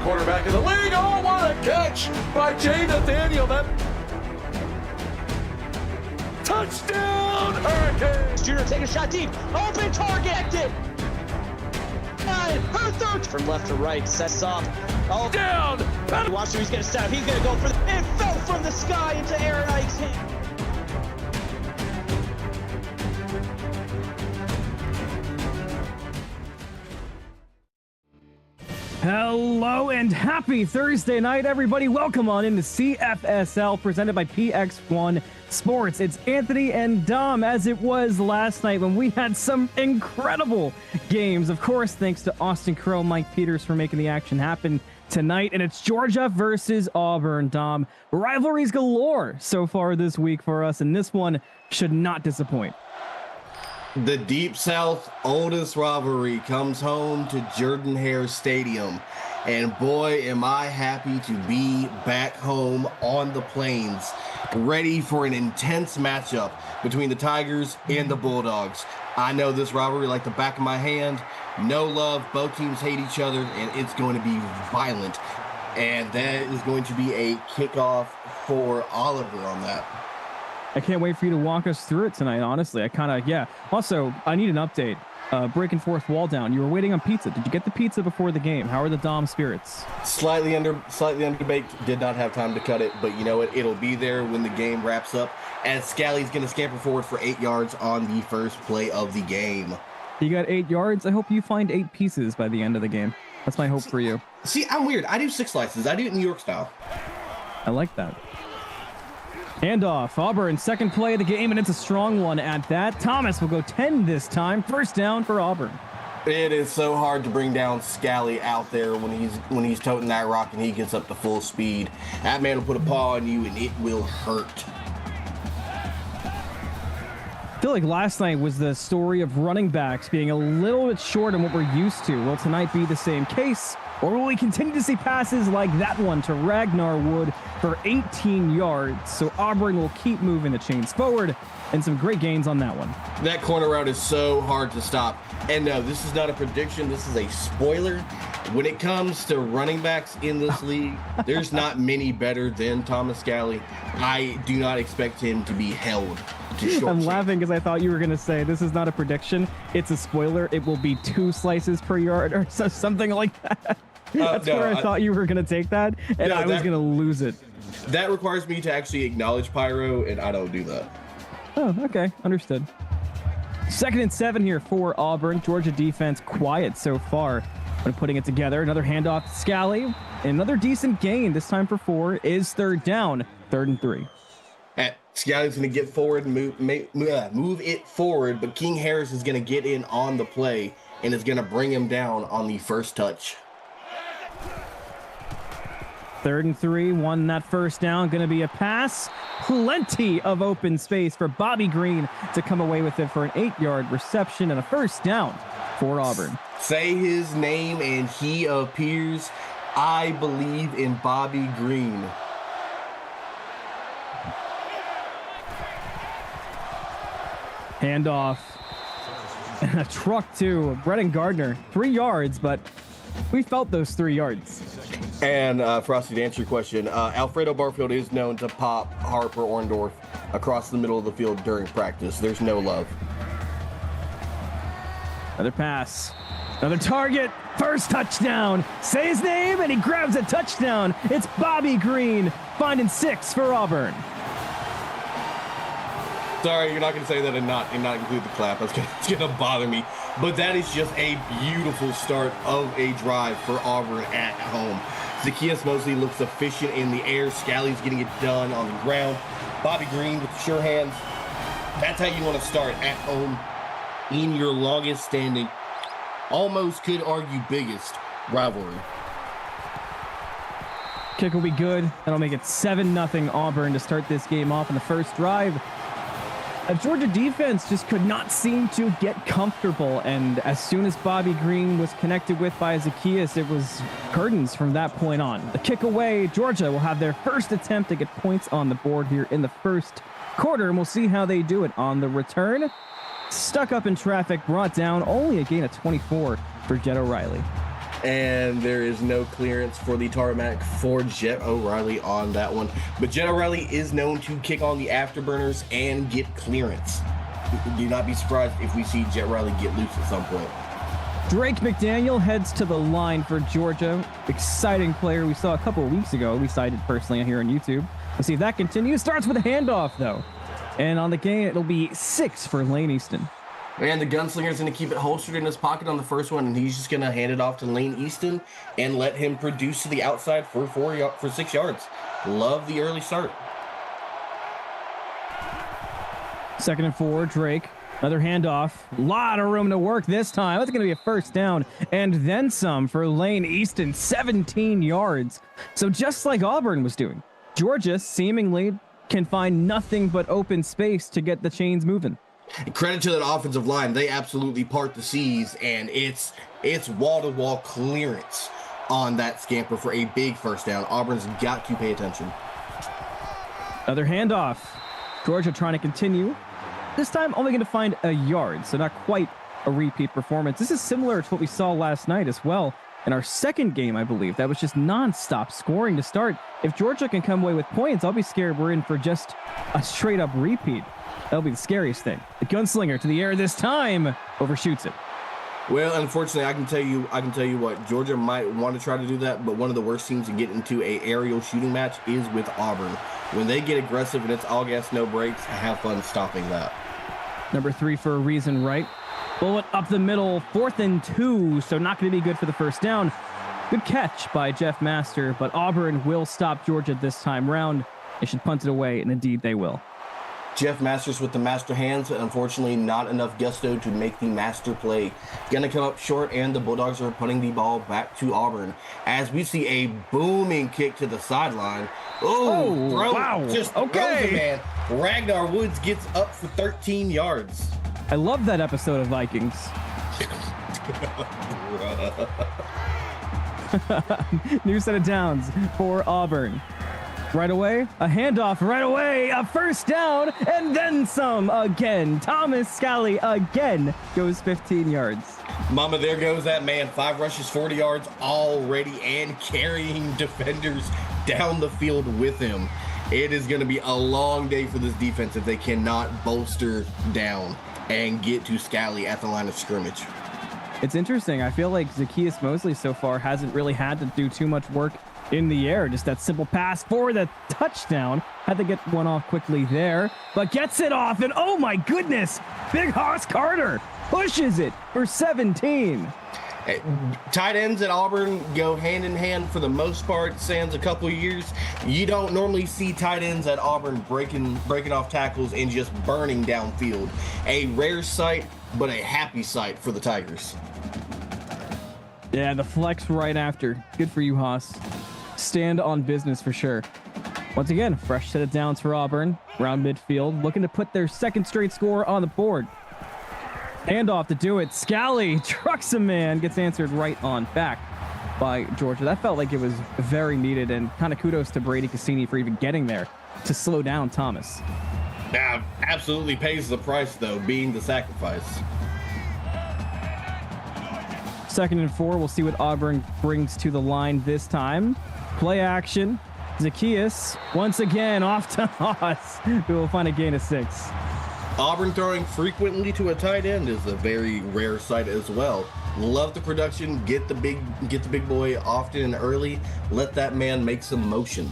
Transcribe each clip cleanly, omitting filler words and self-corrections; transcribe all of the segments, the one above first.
quarterback in the league. Oh, what a catch by Jay Nathaniel. That touchdown, Hurricanes. Junior take a shot deep. Open target. Her third from left to right. Sets up. Oh, Down. watch who he's going to set up. He's going to go for the. It fell from the sky into Aaron Ike's hand. Hello and happy Thursday night, everybody. Welcome on into CFSL presented by PX1 Sports. It's Anthony and Dom, as it was last night when we had some incredible games. Of course, thanks to Austin Crow, Mike Peters for making the action happen tonight. And it's Georgia versus Auburn, Dom. Rivalries galore so far this week for us, and this one should not disappoint. The Deep South oldest rivalry comes home to Jordan-Hare Stadium. And boy, am I happy to be back home on the plains, ready for an intense matchup between the Tigers and the Bulldogs. I know this rivalry like the back of my hand. No love, both teams hate each other, and it's going to be violent. And that is going to be a kickoff for Oliver on that. I can't wait for you to walk us through it tonight, honestly. Also, I need an update. Breaking fourth wall down. You were waiting on pizza. Did you get the pizza before the game? How are the Dom spirits? Slightly underbaked. Did not have time to cut it, but you know what? It'll be there when the game wraps up, as Scally's going to scamper forward for 8 yards on the first play of the game. You got 8 yards. I hope you find 8 pieces by the end of the game. That's my hope for you. See, I'm weird. I do 6 slices. I do it New York style. I like that. Handoff. Auburn, second play of the game, and it's a strong one at that. Thomas will go 10 this time. First down for Auburn. It is so hard to bring down Scally out there when he's toting that rock and he gets up to full speed. That man will put a paw on you and it will hurt. I feel like last night was the story of running backs being a little bit short on what we're used to. Will tonight be the same case? Or will we continue to see passes like that one to Ragnar Wood for 18 yards? So Auburn will keep moving the chains forward, and some great gains on that one. That corner route is so hard to stop. And no, this is not a prediction. This is a spoiler. When it comes to running backs in this league, there's not many better than Thomas Scally. I do not expect him to be held to short. I'm laughing because I thought you were going to say this is not a prediction. It's a spoiler. It will be 2 slices per yard or something like that. That's where I thought you were going to take that, and I was going to lose it. That requires me to actually acknowledge Pyro, and I don't do that. Oh, okay. Understood. 2nd and 7 here for Auburn. Georgia defense quiet so far when putting it together. Another handoff to Scally. Another decent gain, this time for 4, is 3rd down. 3rd and 3. Scally's going to get forward and move it forward, but King Harris is going to get in on the play and is going to bring him down on the first touch. 3rd and 3, won that first down. Going to be a pass. Plenty of open space for Bobby Green to come away with it for an 8-yard reception and a first down for Auburn. Say his name and he appears. I believe in Bobby Green. Handoff. And a truck to Brennan Gardner. 3 yards, but we felt those 3 yards. And Frosty, to answer your question, Alfredo Barfield is known to pop Harper Orndorff across the middle of the field during practice. There's no love. Another pass. Another target. First touchdown. Say his name, and he grabs a touchdown. It's Bobby Green, finding 6 for Auburn. Sorry, you're not going to say that and not include the clap. It's going to bother me. But that is just a beautiful start of a drive for Auburn at home. Zacchaeus Mosley looks efficient in the air. Scally's getting it done on the ground. Bobby Green with the sure hands. That's how you want to start at home in your longest standing, almost could argue biggest rivalry. Kick will be good. That'll make it 7-0 Auburn to start this game off in the first drive. A Georgia defense just could not seem to get comfortable, and as soon as Bobby Green was connected with by Zacchaeus, it was curtains from that point on. The kick away, Georgia will have their first attempt to get points on the board here in the first quarter, and we'll see how they do it on the return. Stuck up in traffic, brought down, only a gain of 24 for Jed O'Reilly. And there is no clearance for the tarmac for Jet O'Reilly on that one. But Jet O'Reilly is known to kick on the afterburners and get clearance. Do not be surprised if we see Jet O'Reilly get loose at some point. Drake McDaniel heads to the line for Georgia. Exciting player we saw a couple of weeks ago. We cited personally here on YouTube. Let's see if that continues. Starts with a handoff, though. And on the gain, it'll be 6 for Lane Easton. And the gunslinger's going to keep it holstered in his pocket on the first one, and he's just going to hand it off to Lane Easton and let him produce to the outside for 6 yards. Love the early start. 2nd and 4, Drake. Another handoff. A lot of room to work this time. That's going to be a first down and then some for Lane Easton, 17 yards. So just like Auburn was doing, Georgia seemingly can find nothing but open space to get the chains moving. Credit to that offensive line. They absolutely part the seas, and it's wall-to-wall clearance on that scamper for a big first down. Auburn's got to pay attention. Another handoff. Georgia trying to continue. This time only going to find a yard, so not quite a repeat performance. This is similar to what we saw last night as well in our second game, I believe. That was just non-stop scoring to start. If Georgia can come away with points, I'll be scared we're in for just a straight-up repeat. That'll be the scariest thing. The gunslinger to the air this time overshoots it. Well, unfortunately, I can tell you what, Georgia might want to try to do that, but one of the worst teams to get into a aerial shooting match is with Auburn. When they get aggressive and it's all gas, no brakes, have fun stopping that. Number 3 for a reason, right? Bullet up the middle, 4th and 2, so not going to be good for the first down. Good catch by Jeff Master, but Auburn will stop Georgia this time round. They should punt it away, and indeed they will. Jeff Masters with the master hands, unfortunately not enough gusto to make the master play. Going to come up short, and the Bulldogs are punting the ball back to Auburn as we see a booming kick to the sideline. Oh, wow. Just okay. throws it, man. Ragnar Woods gets up for 13 yards. I love that episode of Vikings. New set of downs for Auburn. Right away, a handoff right away, a first down, and then some again. Thomas Scally again goes 15 yards. Mama, there goes that man. 5 rushes, 40 yards already, and carrying defenders down the field with him. It is going to be a long day for this defense if they cannot bolster down and get to Scally at the line of scrimmage. It's interesting. I feel like Zacchaeus Mosley so far hasn't really had to do too much work in the air. Just that simple pass for the touchdown. Had to get one off quickly there, but gets it off, and oh my goodness, Big Hoss Carter pushes it for 17. Tight ends at Auburn go hand in hand for the most part. Sans a couple of years, you don't normally see tight ends at Auburn breaking off tackles and just burning downfield. A rare sight, but a happy sight for the Tigers. Yeah, the flex right after. Good for you, Haas. Stand on business for sure. Once again, fresh set of downs for Auburn. Around midfield, looking to put their second straight score on the board. Handoff to do it. Scally trucks a man, gets answered right on back by Georgia. That felt like it was very needed, and kind of kudos to Brady Cassini for even getting there to slow down Thomas. Now, absolutely pays the price, though, being the sacrifice. 2nd and 4. We'll see what Auburn brings to the line this time. Play action. Zacchaeus once again off to Haas, who will find a gain of 6. Auburn throwing frequently to a tight end is a very rare sight as well. Love the production. Get the big boy often and early. Let that man make some motion.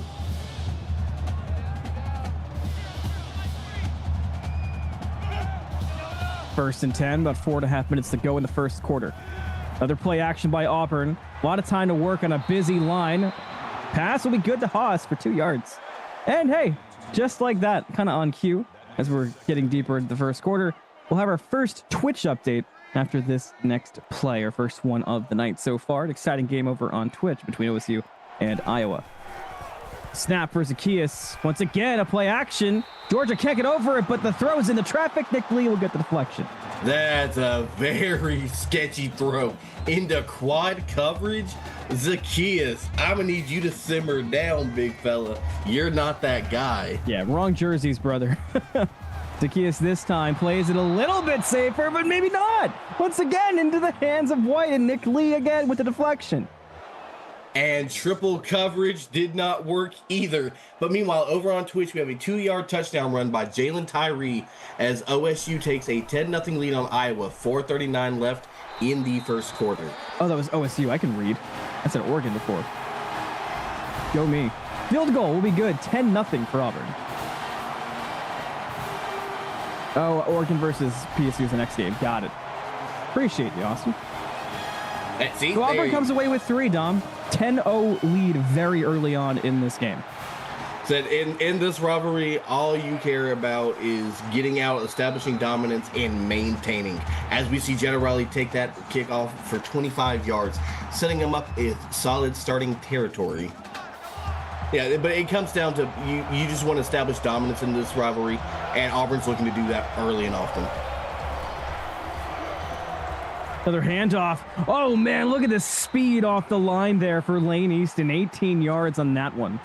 First and 10, about 4.5 minutes to go in the first quarter. Another play action by Auburn. A lot of time to work on a busy line. Pass will be good to Haas for 2 yards. And hey, just like that, kind of on cue, as we're getting deeper into the first quarter, we'll have our first Twitch update after this next play, our first one of the night so far. An exciting game over on Twitch between OSU and Iowa. Snap for Zacchaeus. Once again, a play action. Georgia can't get over it, but the throw's in the traffic. Nick Lee will get the deflection. That's a very sketchy throw into quad coverage. Zacchaeus, I'm going to need you to simmer down, big fella. You're not that guy. Yeah, wrong jerseys, brother. Zacchaeus this time plays it a little bit safer, but maybe not. Once again, into the hands of White, and Nick Lee again with the deflection. And triple coverage did not work either. But meanwhile, over on Twitch, we have a 2-yard touchdown run by Jalen Tyree as OSU takes a 10-0 lead on Iowa. 4:39 left in the first quarter. Oh, that was OSU. I can read. I said Oregon before. Go me. Field goal will be good. 10-0 for Auburn. Oh, Oregon versus PSU is the next game. Got it. Appreciate you, Austin. See, so Auburn comes away with 3, Dom. 10-0 lead very early on in this game. Said in this rivalry, all you care about is getting out, establishing dominance, and maintaining. As we see Jeddah Riley take that kickoff for 25 yards, setting him up with solid starting territory. Yeah, but it comes down to you just want to establish dominance in this rivalry, and Auburn's looking to do that early and often. Another handoff. Oh, man, look at the speed off the line there for Lane Easton. 18 yards on that one.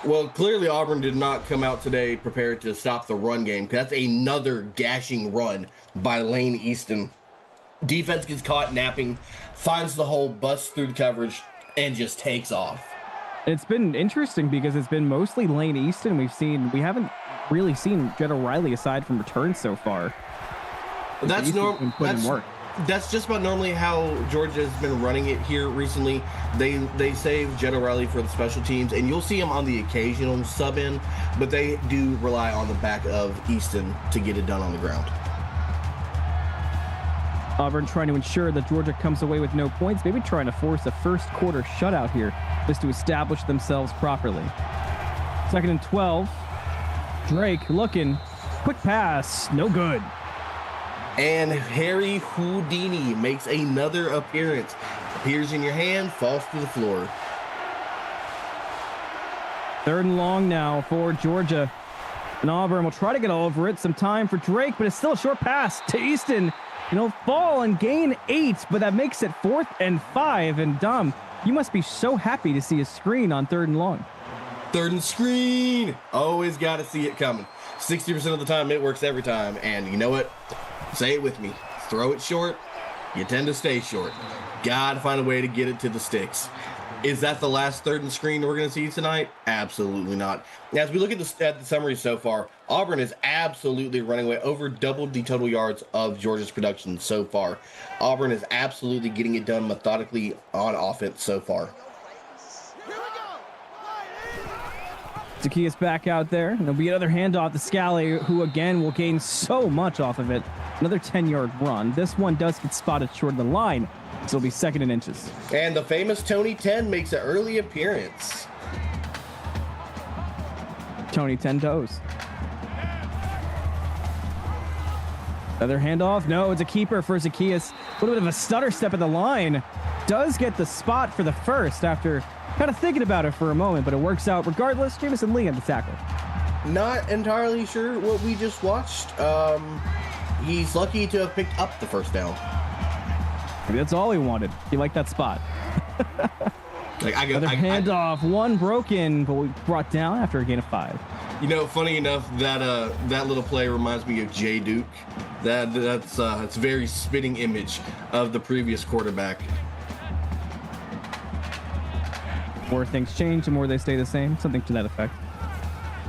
Well, clearly Auburn did not come out today prepared to stop the run game. That's another gashing run by Lane Easton. Defense gets caught napping, finds the hole, busts through the coverage, and just takes off. It's been interesting because it's been mostly Lane Easton. We haven't really seen Jeddah Riley aside from returns so far. That's just about normally how Georgia has been running it here recently. They save Jeddah Riley for the special teams, and you'll see him on the occasional sub in, but they do rely on the back of Easton to get it done on the ground. Auburn trying to ensure that Georgia comes away with no points, maybe trying to force a first quarter shutout here just to establish themselves properly. 2nd and 12. Drake looking. Quick pass. No good. And Harry Houdini makes another appearance. Appears in your hand, falls to the floor. 3rd and long now for Georgia. And Auburn will try to get all over it. Some time for Drake, but it's still a short pass to Easton. And he'll fall and gain 8, but that makes it 4th and 5. And Dom, you must be so happy to see a screen on 3rd and long. 3rd and screen. Always got to see it coming. 60% of the time, it works every time. And you know what? Say it with me. Throw it short, you tend to stay short. Gotta find a way to get it to the sticks. Is that the last 3rd and screen we're going to see tonight? Absolutely not. As we look at the summary so far, Auburn is absolutely running away, over doubled the total yards of Georgia's production so far. Auburn is absolutely getting it done methodically on offense so far. Zacchaeus back out there. And there'll be another handoff to Scally, who again will gain so much off of it. Another 10-yard run. This one does get spotted short of the line, so it'll be 2nd and inches. And the famous Tony 10 makes an early appearance. Tony 10 toes. Another handoff. No, it's a keeper for Zacchaeus. A little bit of a stutter step at the line. Does get the spot for the first after kind of thinking about it for a moment, but it works out regardless. Jamison Lee on the tackle. Not entirely sure what we just watched. He's lucky to have picked up the first down. Maybe that's all he wanted. He liked that spot. Another handoff. One broken, but we brought down after a gain of 5. You know, funny enough, that little play reminds me of Jay Duke. That's a very spitting image of the previous quarterback. More things change, the more they stay the same. Something to that effect.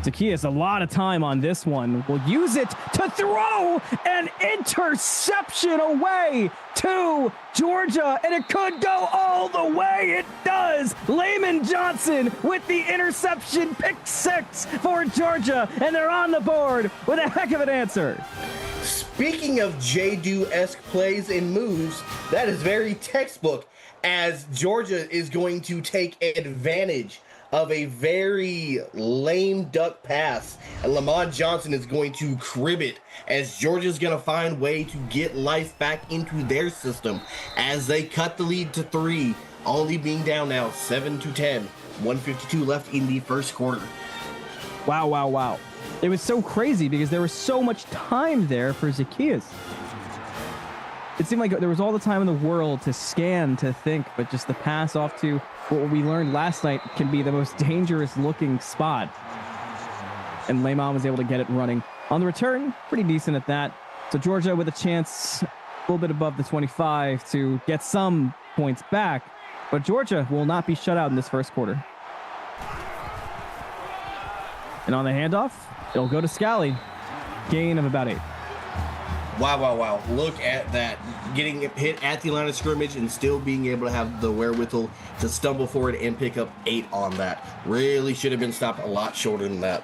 Zacchaeus, a lot of time on this one. Will use it to throw an interception away to Georgia, and it could go all the way. It does. Layman Johnson with the interception, pick 6 for Georgia, and they're on the board with a heck of an answer. Speaking of J-Do-esque plays and moves, that is very textbook, as Georgia is going to take advantage of a very lame duck pass, and Lamont Johnson is going to crib it, as Georgia's going to find way to get life back into their system as they cut the lead to 3, only being down now 7-10, 1:52 left in the first quarter. Wow. It was so crazy because there was so much time there for Zacchaeus. It seemed like there was all the time in the world to scan, to think, but just the pass off to what we learned last night can be the most dangerous looking spot. And Layman was able to get it running. On the return, pretty decent at that. So Georgia with a chance a little bit above the 25 to get some points back. But Georgia will not be shut out in this first quarter. And on the handoff, it'll go to Scally. Gain of about 8. Wow. Look at that. Getting hit at the line of scrimmage and still being able to have the wherewithal to stumble forward and pick up 8 on that. Really should have been stopped a lot shorter than that.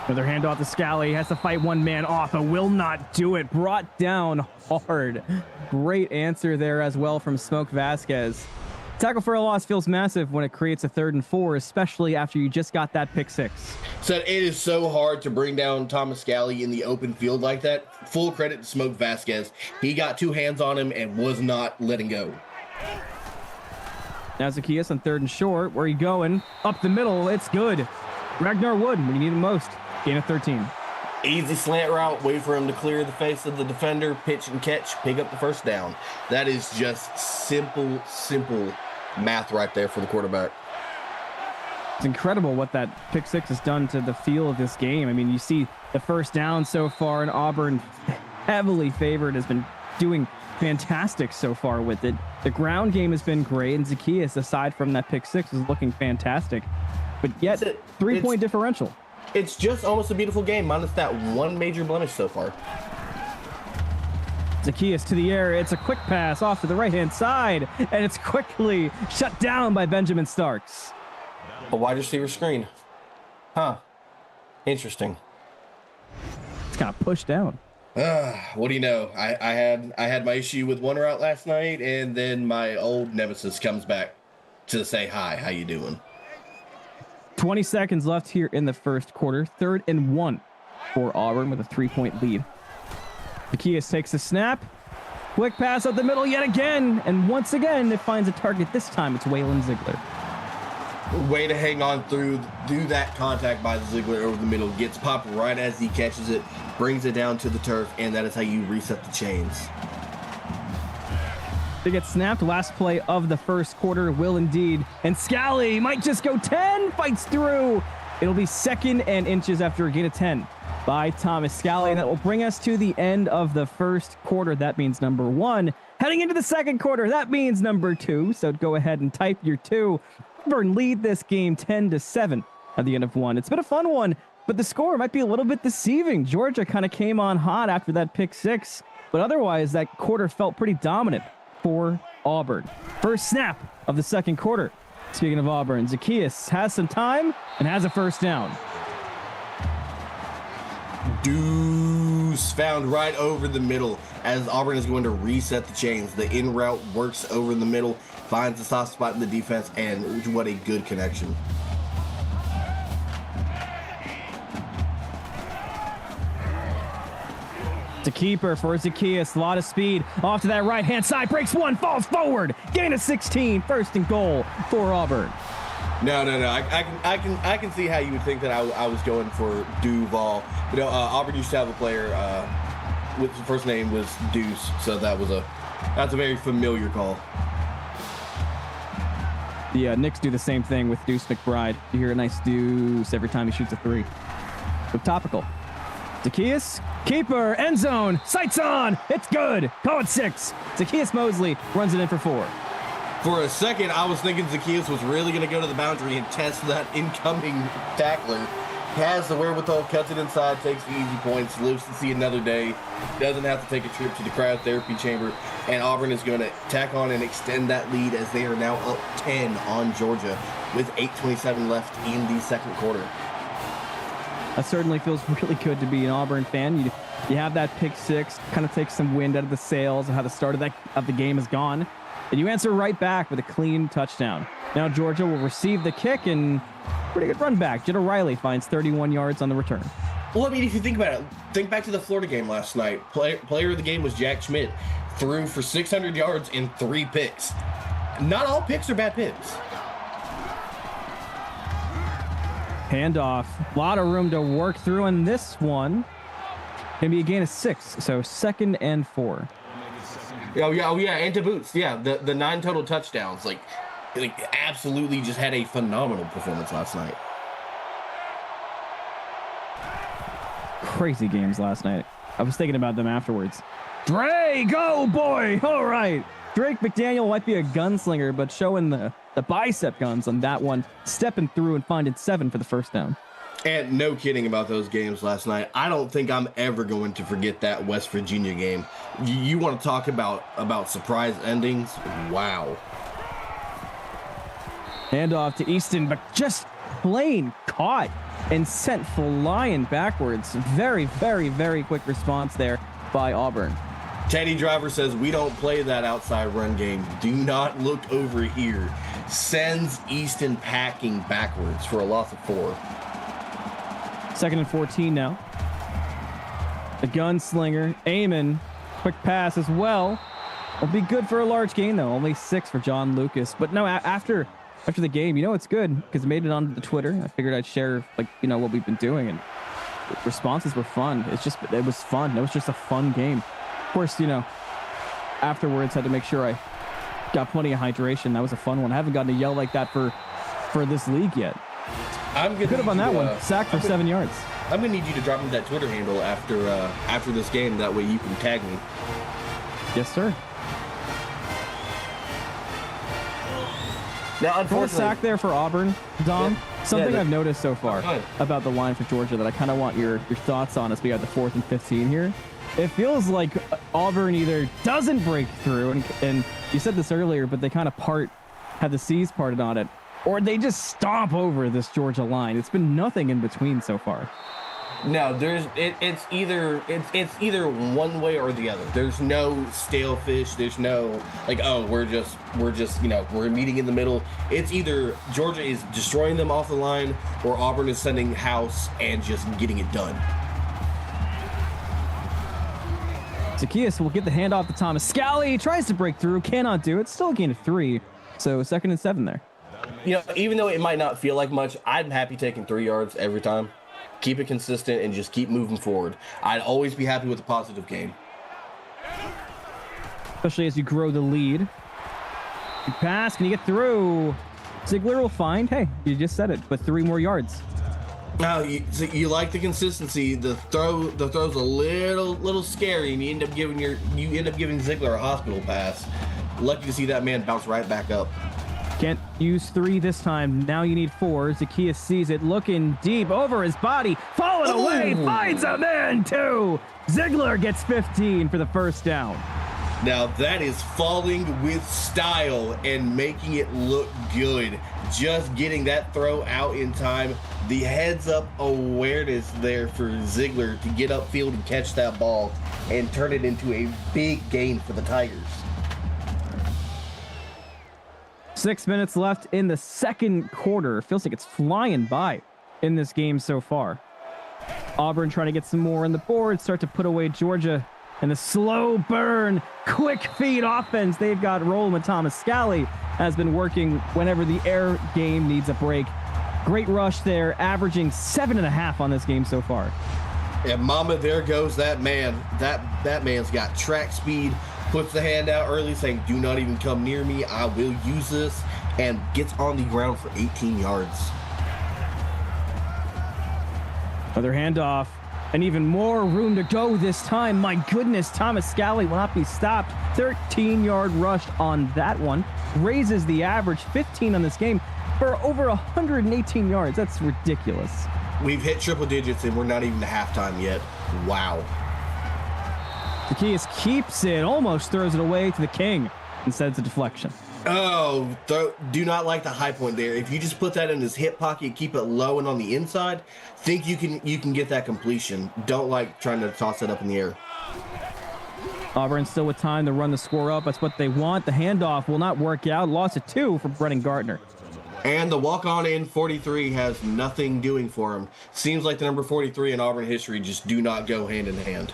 Another handoff to Scally. Has to fight one man off, but will not do it. Brought down hard. Great answer there as well from Smoke Vasquez. Tackle for a loss feels massive when it creates a 3rd and 4, especially after you just got that pick 6. So it is so hard to bring down Thomas Scally in the open field like that. Full credit to Smoke Vasquez. He got 2 hands on him and was not letting go. Now Zacchaeus on 3rd and short. Where are you going? Up the middle. It's good. Ragnar Wood when you need him most. Gain of 13. Easy slant route. Wait for him to clear the face of the defender. Pitch and catch. Pick up the first down. That is just simple math right there for the quarterback. It's incredible what that pick 6 has done to the feel of this game. I mean, you see the first down so far, and Auburn, heavily favored, has been doing fantastic so far with it. The ground game has been great, and Zacchaeus, aside from that pick 6, is looking fantastic. But yet, 3-point differential. It's just almost a beautiful game, minus that one major blemish so far. Zacchaeus to the air. It's a quick pass off to the right-hand side, and it's quickly shut down by Benjamin Starks. A wide receiver screen. Huh. Interesting. It's kind of pushed down. What do you know? I had my issue with one route last night, and then my old nemesis comes back to say hi. How you doing? 20 seconds left here in the first quarter. 3rd and 1 for Auburn with a 3-point lead. Zacchaeus takes a snap. Quick pass up the middle yet again. And once again, it finds a target. This time it's Waylon Ziegler. Way to hang on through, do that contact by Ziegler over the middle. Gets popped right as he catches it, brings it down to the turf, and that is how you reset the chains. They get snapped. Last play of the first quarter will indeed. And Scally might just go 10. Fights through. It'll be 2nd and inches after a gain of 10 by Thomas Scally. And that will bring us to the end of the first quarter. That means number 1. Heading into the second quarter, that means number 2. So go ahead and type your 2. Auburn lead this game 10-7 at the end of 1. It's been a fun one, but the score might be a little bit deceiving. Georgia kind of came on hot after that pick 6, but otherwise that quarter felt pretty dominant for Auburn. First snap of the second quarter. Speaking of Auburn, Zacchaeus has some time and has a first down. Deuce found right over the middle as Auburn is going to reset the chains. The in route works over the middle, finds the soft spot in the defense, and what a good connection. It's a keeper for Zacchaeus. A lot of speed off to that right-hand side. Breaks one, falls forward. Gain of 16. 1st and goal for Auburn. No. I can see how you would think that I was going for Duval. But Auburn used to have a player with the first name was Deuce, so that's a very familiar call. The Knicks do the same thing with Deuce McBride. You hear a nice deuce every time he shoots a 3. So topical. Zacchaeus, keeper, end zone, sights on, it's good. Call it 6. Zacchaeus Mosley runs it in for 4. For a second, I was thinking Zacchaeus was really going to go to the boundary and test that incoming tackler. Has the wherewithal, cuts it inside, takes the easy points, lives to see another day, doesn't have to take a trip to the cryotherapy chamber, and Auburn is going to tack on and extend that lead as they are now up 10 on Georgia with 8:27 left in the second quarter. That certainly feels really good to be an Auburn fan. You have that pick 6, kind of takes some wind out of the sails of how the start of the game has gone, and you answer right back with a clean touchdown. Now Georgia will receive the kick, and pretty good run back. Jed O'Reilly finds 31 yards on the return. Well, I mean, if you think about it, think back to the Florida game last night. Player of the game was Jack Schmidt. Threw for 600 yards and 3 picks. Not all picks are bad picks. Handoff. A lot of room to work through in this one. Going to be a gain of 6, so 2nd and 4. Oh yeah, and to boots. Yeah, the 9 total touchdowns. Like absolutely just had a phenomenal performance last night. crazy games last night. I was thinking about them afterwards. Drake, oh boy. All right. Drake McDaniel might be a gunslinger, but showing the bicep guns on that one, stepping through and finding 7 for the first down. And no kidding about those games last night. I don't think I'm ever going to forget that West Virginia game. You want to talk about surprise endings? Wow. Handoff to Easton, but just plain caught and sent flying backwards. Very, very, very quick response there by Auburn. Teddy Driver says, we don't play that outside run game. Do not look over here. Sends Easton packing backwards for a loss of 4. 2nd and 14 now. The gunslinger, Eamon, quick pass as well. Will be good for a large gain though. Only 6 for John Lucas. But no, after the game, it's good because it made it onto the Twitter. I figured I'd share what we've been doing, and responses were fun. It was fun. It was just a fun game. Of course, afterwards had to make sure I got plenty of hydration. That was a fun one. I haven't gotten to yell like that for this league yet. Good up on that one. Sacked for 7 yards. I'm gonna need you to drop me that Twitter handle after this game. That way you can tag me. Yes, sir. Now, unfortunately, sack there for Auburn, Dom. Yeah. Something I've noticed so far Fine. about the line for Georgia that I kind of want your thoughts on as we got the 4th and 15 here. It feels like Auburn either doesn't break through, and you said this earlier, but they kind of have the C's parted on it, or they just stomp over this Georgia line. It's been nothing in between so far. No, it's either one way or the other. There's no stale fish. There's no we're just we're meeting in the middle. It's either Georgia is destroying them off the line, or Auburn is sending house and just getting it done. Zacchaeus will get the handoff to Thomas Scally. Tries to break through, cannot do it. Still a gain of 3. So 2nd and 7 there. Even though it might not feel like much, I'm happy taking 3 yards every time. Keep it consistent and just keep moving forward. I'd always be happy with a positive gain. Especially as you grow the lead. You pass, can you get through? Ziegler will find, hey, you just said it, but 3 more yards. No, you like the consistency. The throw's a little scary, and you end up giving Ziegler a hospital pass. Lucky to see that man bounce right back up. Can't use 3 this time. Now you need 4. Zacchaeus sees it, looking deep over his body, falling away, finds a man 2. Ziegler gets 15 for the first down. Now that is falling with style and making it look good. Just getting that throw out in time. The heads-up awareness there for Ziegler to get upfield and catch that ball and turn it into a big gain for the Tigers. 6 minutes left in the second quarter. Feels like it's flying by in this game so far. Auburn trying to get some more on the board, start to put away Georgia. And the slow burn, quick feed offense they've got rolling with Thomas Scally has been working whenever the air game needs a break. Great rush there, averaging 7.5 on this game so far. And mama, there goes that man. That man's got track speed, puts the hand out early saying, do not even come near me, I will use this, and gets on the ground for 18 yards. Another handoff. And even more room to go this time. My goodness, Thomas Scally will not be stopped. 13-yard rush on that one. Raises the average 15 on this game for over 118 yards. That's ridiculous. We've hit triple digits and we're not even to halftime yet. Wow. Zacchaeus keeps it, almost throws it away to the King. Instead, it's a deflection. Oh, do not like the high point there. If you just put that in his hip pocket, keep it low and on the inside, think you can get that completion. Don't like trying to toss it up in the air. Auburn still with time to run the score up. That's what they want. The handoff will not work out. Loss of 2 for Brennan Gardner. And the walk-on in 43 has nothing doing for him. Seems like the number 43 in Auburn history just do not go hand in hand.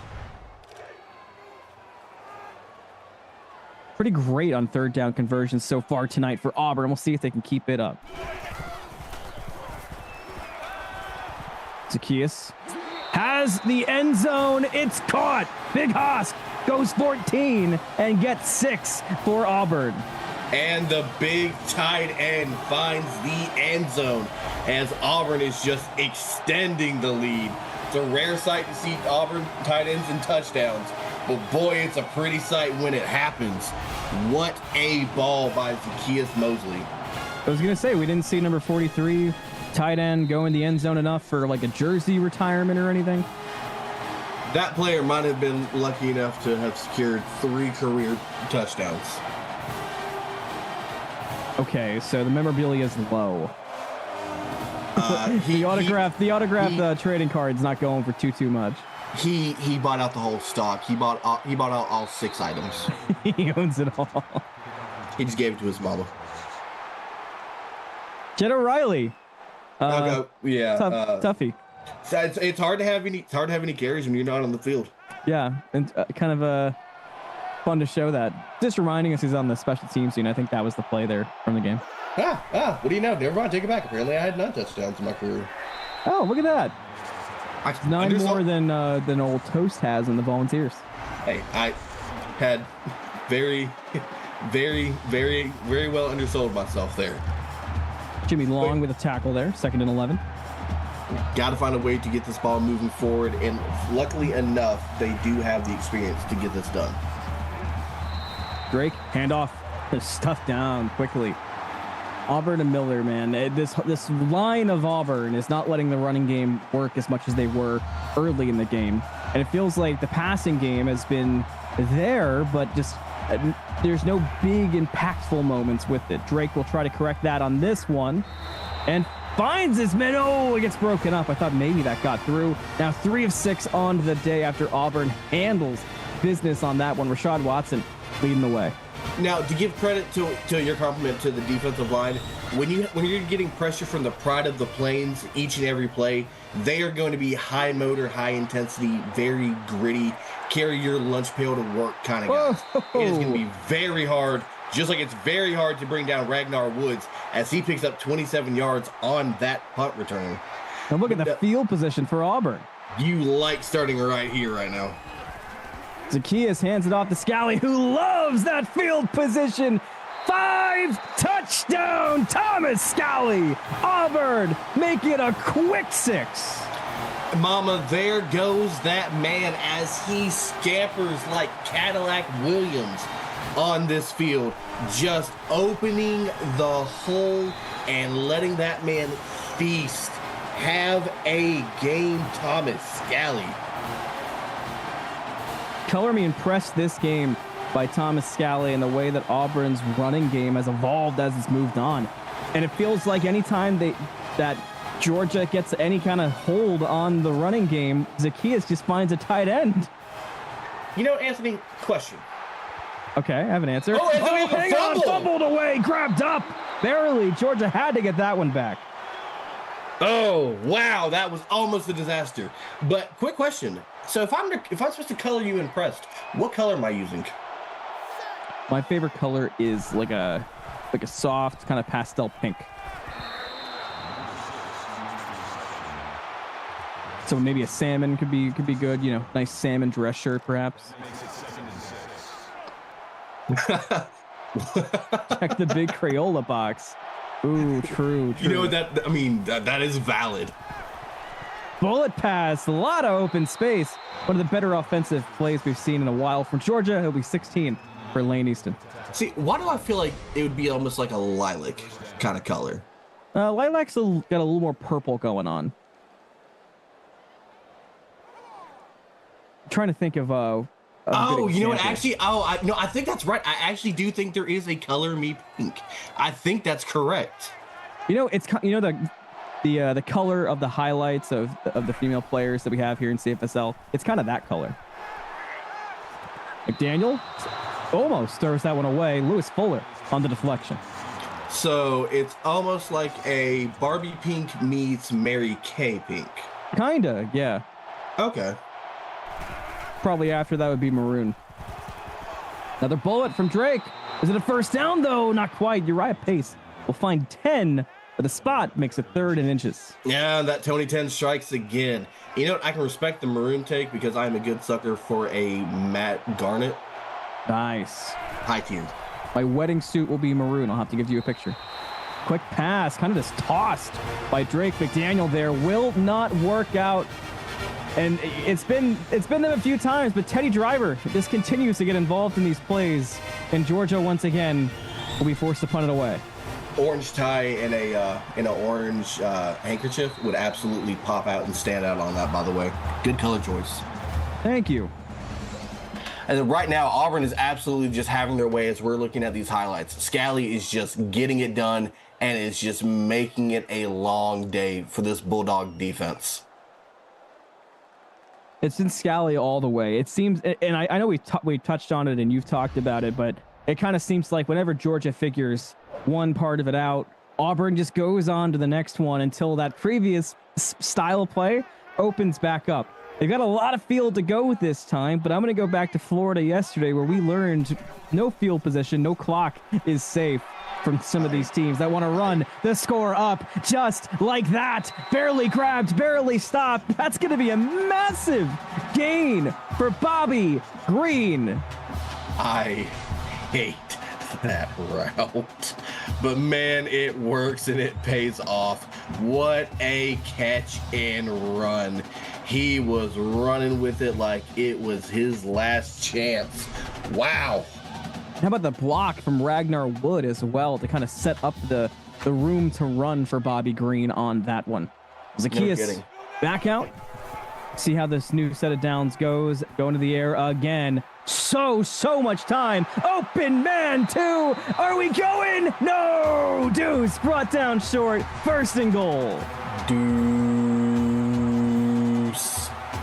Pretty great on third down conversions so far tonight for Auburn. We'll see if they can keep it up. Zacchaeus has the end zone. It's caught. Big Hosk goes 14 and gets 6 for Auburn. And the big tight end finds the end zone as Auburn is just extending the lead. It's a rare sight to see Auburn tight ends and touchdowns, but boy, it's a pretty sight when it happens. What a ball by Zacchaeus Mosley. I was going to say, we didn't see number 43 tight end go in the end zone enough for like a jersey retirement or anything. That player might have been lucky enough to have secured 3 career touchdowns. Okay, so the memorabilia is low. The autograph trading card's not going for too much. He bought out the whole stock. He bought out all 6 items. He owns it all. He just gave it to his mama. Jed O'Reilly. Tuffy. So it's hard to have any carries when you're not on the field. Yeah, and kind of fun to show that. Just reminding us he's on the special teams team. I think that was the play there from the game. What do you know? Never mind, take it back. Apparently, I had 9 touchdowns in my career. Oh, look at that! 9 more than old Toast has in the Volunteers. Hey, I had very, very, very, very well undersold myself there. Jimmy Long with a tackle there, 2nd and 11. Got to find a way to get this ball moving forward, and luckily enough, they do have the experience to get this done. Drake, handoff, stuffed down quickly. Auburn and Miller, man, this line of Auburn is not letting the running game work as much as they were early in the game, and it feels like the passing game has been there, but just there's no big impactful moments with it. Drake will try to correct that on this one, and finds his man. Oh, it gets broken up. I thought maybe that got through. Now 3 of 6 on the day after Auburn handles business on that one. Rashad Watson leading the way. Now, to give credit to your compliment to the defensive line, when you're getting pressure from the Pride of the Plains each and every play, they are going to be high motor, high intensity, very gritty, carry your lunch pail to work kind of guys. Whoa. It is going to be very hard, just like it's very hard to bring down Ragnar Woods as he picks up 27 yards on that punt return. Now look at the field position for Auburn. You like starting right here, right now. Zacchaeus hands it off to Scally, who loves that field position. 5 touchdown, Thomas Scally. Auburn make it a quick 6. Mama, there goes that man as he scampers like Cadillac Williams on this field, just opening the hole and letting that man feast. Have a game, Thomas Scally. Color me impressed this game by Thomas Scally and the way that Auburn's running game has evolved as it's moved on. And it feels like anytime that Georgia gets any kind of hold on the running game, Zacchaeus just finds a tight end. You know, Anthony, question. Okay, I have an answer. Oh, hang on, fumbled away, grabbed up. Barely. Georgia had to get that one back. Oh, wow, that was almost a disaster. But quick question. So if I'm supposed to color you impressed, what color am I using? My favorite color is like a soft kind of pastel pink. So maybe a salmon could be good, you know, nice salmon dress shirt perhaps. Check the big Crayola box. Ooh, true. You know that is valid. Bullet pass, a lot of open space. One of the better offensive plays we've seen in a while from Georgia. It'll be 16 for Lane Easton. See, why do I feel like it would be almost like a lilac kind of color? Lilac's got a little more purple going on. I'm trying to think of you know what? Actually, I think that's right. I actually do think there is a color me pink. I think that's correct. You know, it's the color of the highlights of the female players that we have here in CFSL. It's kind of that color. McDaniel almost throws that one away. Lewis Fuller on the deflection. So it's almost like a Barbie pink meets Mary Kay pink. Kinda, yeah. Okay. Probably after that would be maroon. Another bullet from Drake. Is it a first down though? Not quite. Uriah Pace will find 10, but the spot makes it 3rd and inches. Yeah, that Tony 10 strikes again. You know what? I can respect the maroon take because I'm a good sucker for a matte garnet. Nice. High tiered. My wedding suit will be maroon. I'll have to give you a picture. Quick pass, kind of just tossed by Drake. McDaniel there will not work out. And it's been them a few times, but Teddy Driver just continues to get involved in these plays, and Georgia once again will be forced to punt it away. Orange tie and an orange handkerchief would absolutely pop out and stand out on that, by the way. Good color choice. Thank you. And then right now, Auburn is absolutely just having their way as we're looking at these highlights. Scally is just getting it done, and is just making it a long day for this Bulldog defense. It's been Scally all the way. It seems, and I know we touched on it and you've talked about it, but it kind of seems like whenever Georgia figures one part of it out, Auburn just goes on to the next one until that previous style of play opens back up. They've got a lot of field to go with this time, but I'm going to go back to Florida yesterday where we learned no field position, no clock is safe from some of these teams that want to run the score up just like that. Barely grabbed, barely stopped. That's going to be a massive gain for Bobby Green. I hate that route, but man, it works and it pays off. What a catch and run. He was running with it like it was his last chance. Wow. How about the block from Ragnar Wood as well to kind of set up the room to run for Bobby Green on that one. Zacchaeus back out. See how this new set of downs goes. Going to the air again. So much time. Open man two. Are we going? No. Deuce brought down short. First and goal. Deuce.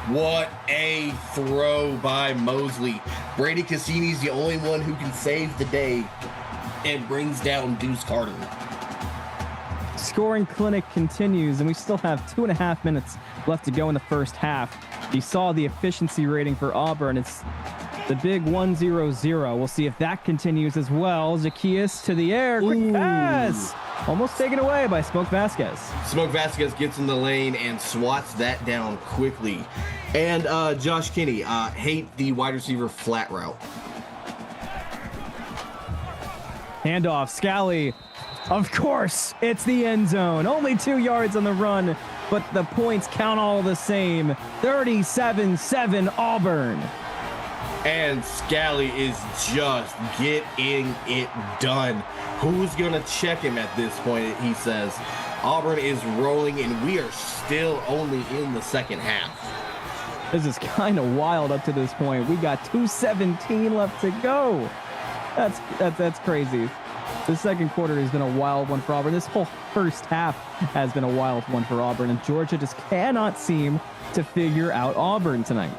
What a throw by Mosley. Brady Cassini's the only one who can save the day and brings down Deuce Carter. Scoring clinic continues, and we still have 2.5 minutes left to go in the first half. You saw the efficiency rating for Auburn. It's the big 1-0-0. We'll see if that continues as well. Zacchaeus to the air. Quick pass. Almost taken away by Smoke Vasquez. Smoke Vasquez gets in the lane and swats that down quickly. And Josh Kinney, hate the wide receiver flat route. Handoff, Scally. Of course, it's the end zone. Only 2 yards on the run, but the points count all the same. 37-7 Auburn. And Scally is just getting it done. Who's going to check him at this point, he says. Auburn is rolling, and we are still only in the second half. This is kind of wild up to this point. We got 2:17 left to go. That's crazy. The second quarter has been a wild one for Auburn. This whole first half has been a wild one for Auburn, and Georgia just cannot seem to figure out Auburn tonight.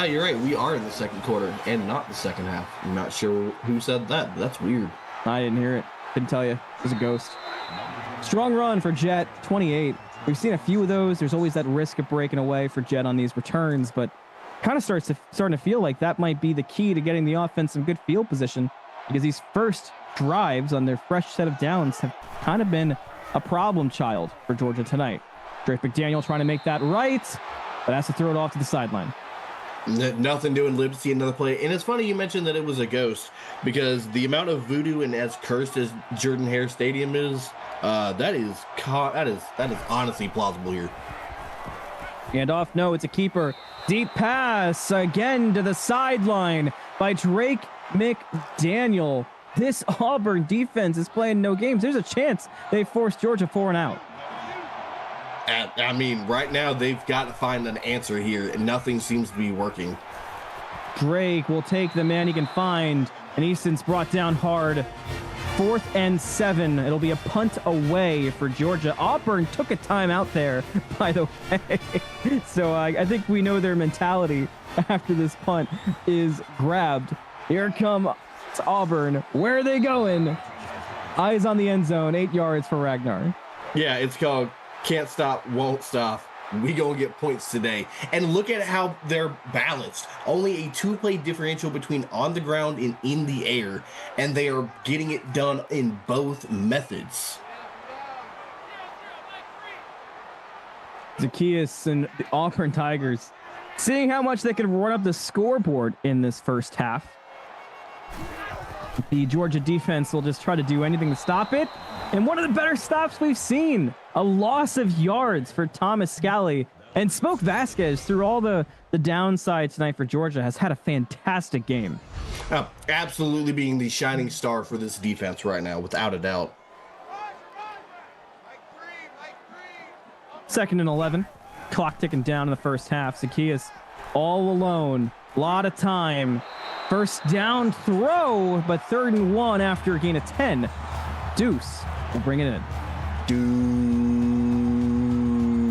You're right. We are in the second quarter and not the second half. I'm not sure who said that, but that's weird. I didn't hear it. Couldn't tell you. It was a ghost. Strong run for Jet, 28. We've seen a few of those. There's always that risk of breaking away for Jet on these returns, but kind of starting to feel like that might be the key to getting the offense some good field position, because these first drives on their fresh set of downs have kind of been a problem child for Georgia tonight. Drake McDaniel trying to make that right, but has to throw it off to the sideline. Nothing doing. Live to see another play. And it's funny you mentioned that it was a ghost, because the amount of voodoo and as cursed as Jordan-Hare Stadium is, that is honestly plausible here. And off, no, it's a keeper. Deep pass again to the sideline by Drake McDaniel. This Auburn defense is playing no games. There's a chance they force Georgia 4 and out. I mean, right now they've got to find an answer here, and nothing seems to be working. Drake will take the man he can find, and Easton's brought down hard. 4th and 7. It'll be a punt away for Georgia. Auburn took a timeout there, by the way. So I think we know their mentality after this punt is grabbed. Here comes Auburn. Where are they going? Eyes on the end zone. 8 yards for Ragnar. Yeah, it's called Can't Stop, Won't Stop. We gonna get points today. And look at how they're balanced. Only a 2-play differential between on the ground and in the air, and they are getting it done in both methods. Zacchaeus and the Auburn Tigers seeing how much they can run up the scoreboard in this first half. The Georgia defense will just try to do anything to stop it. And one of the better stops we've seen, a loss of yards for Thomas Scally And Smoke Vasquez, through all the downside tonight for Georgia, has had a fantastic game. Absolutely being the shining star for this defense right now, without a doubt. 2nd and 11. Clock ticking down in the first half. Zacchaeus all alone. A lot of time. First down throw, but 3rd and 1 after a gain of 10. Deuce will bring it in.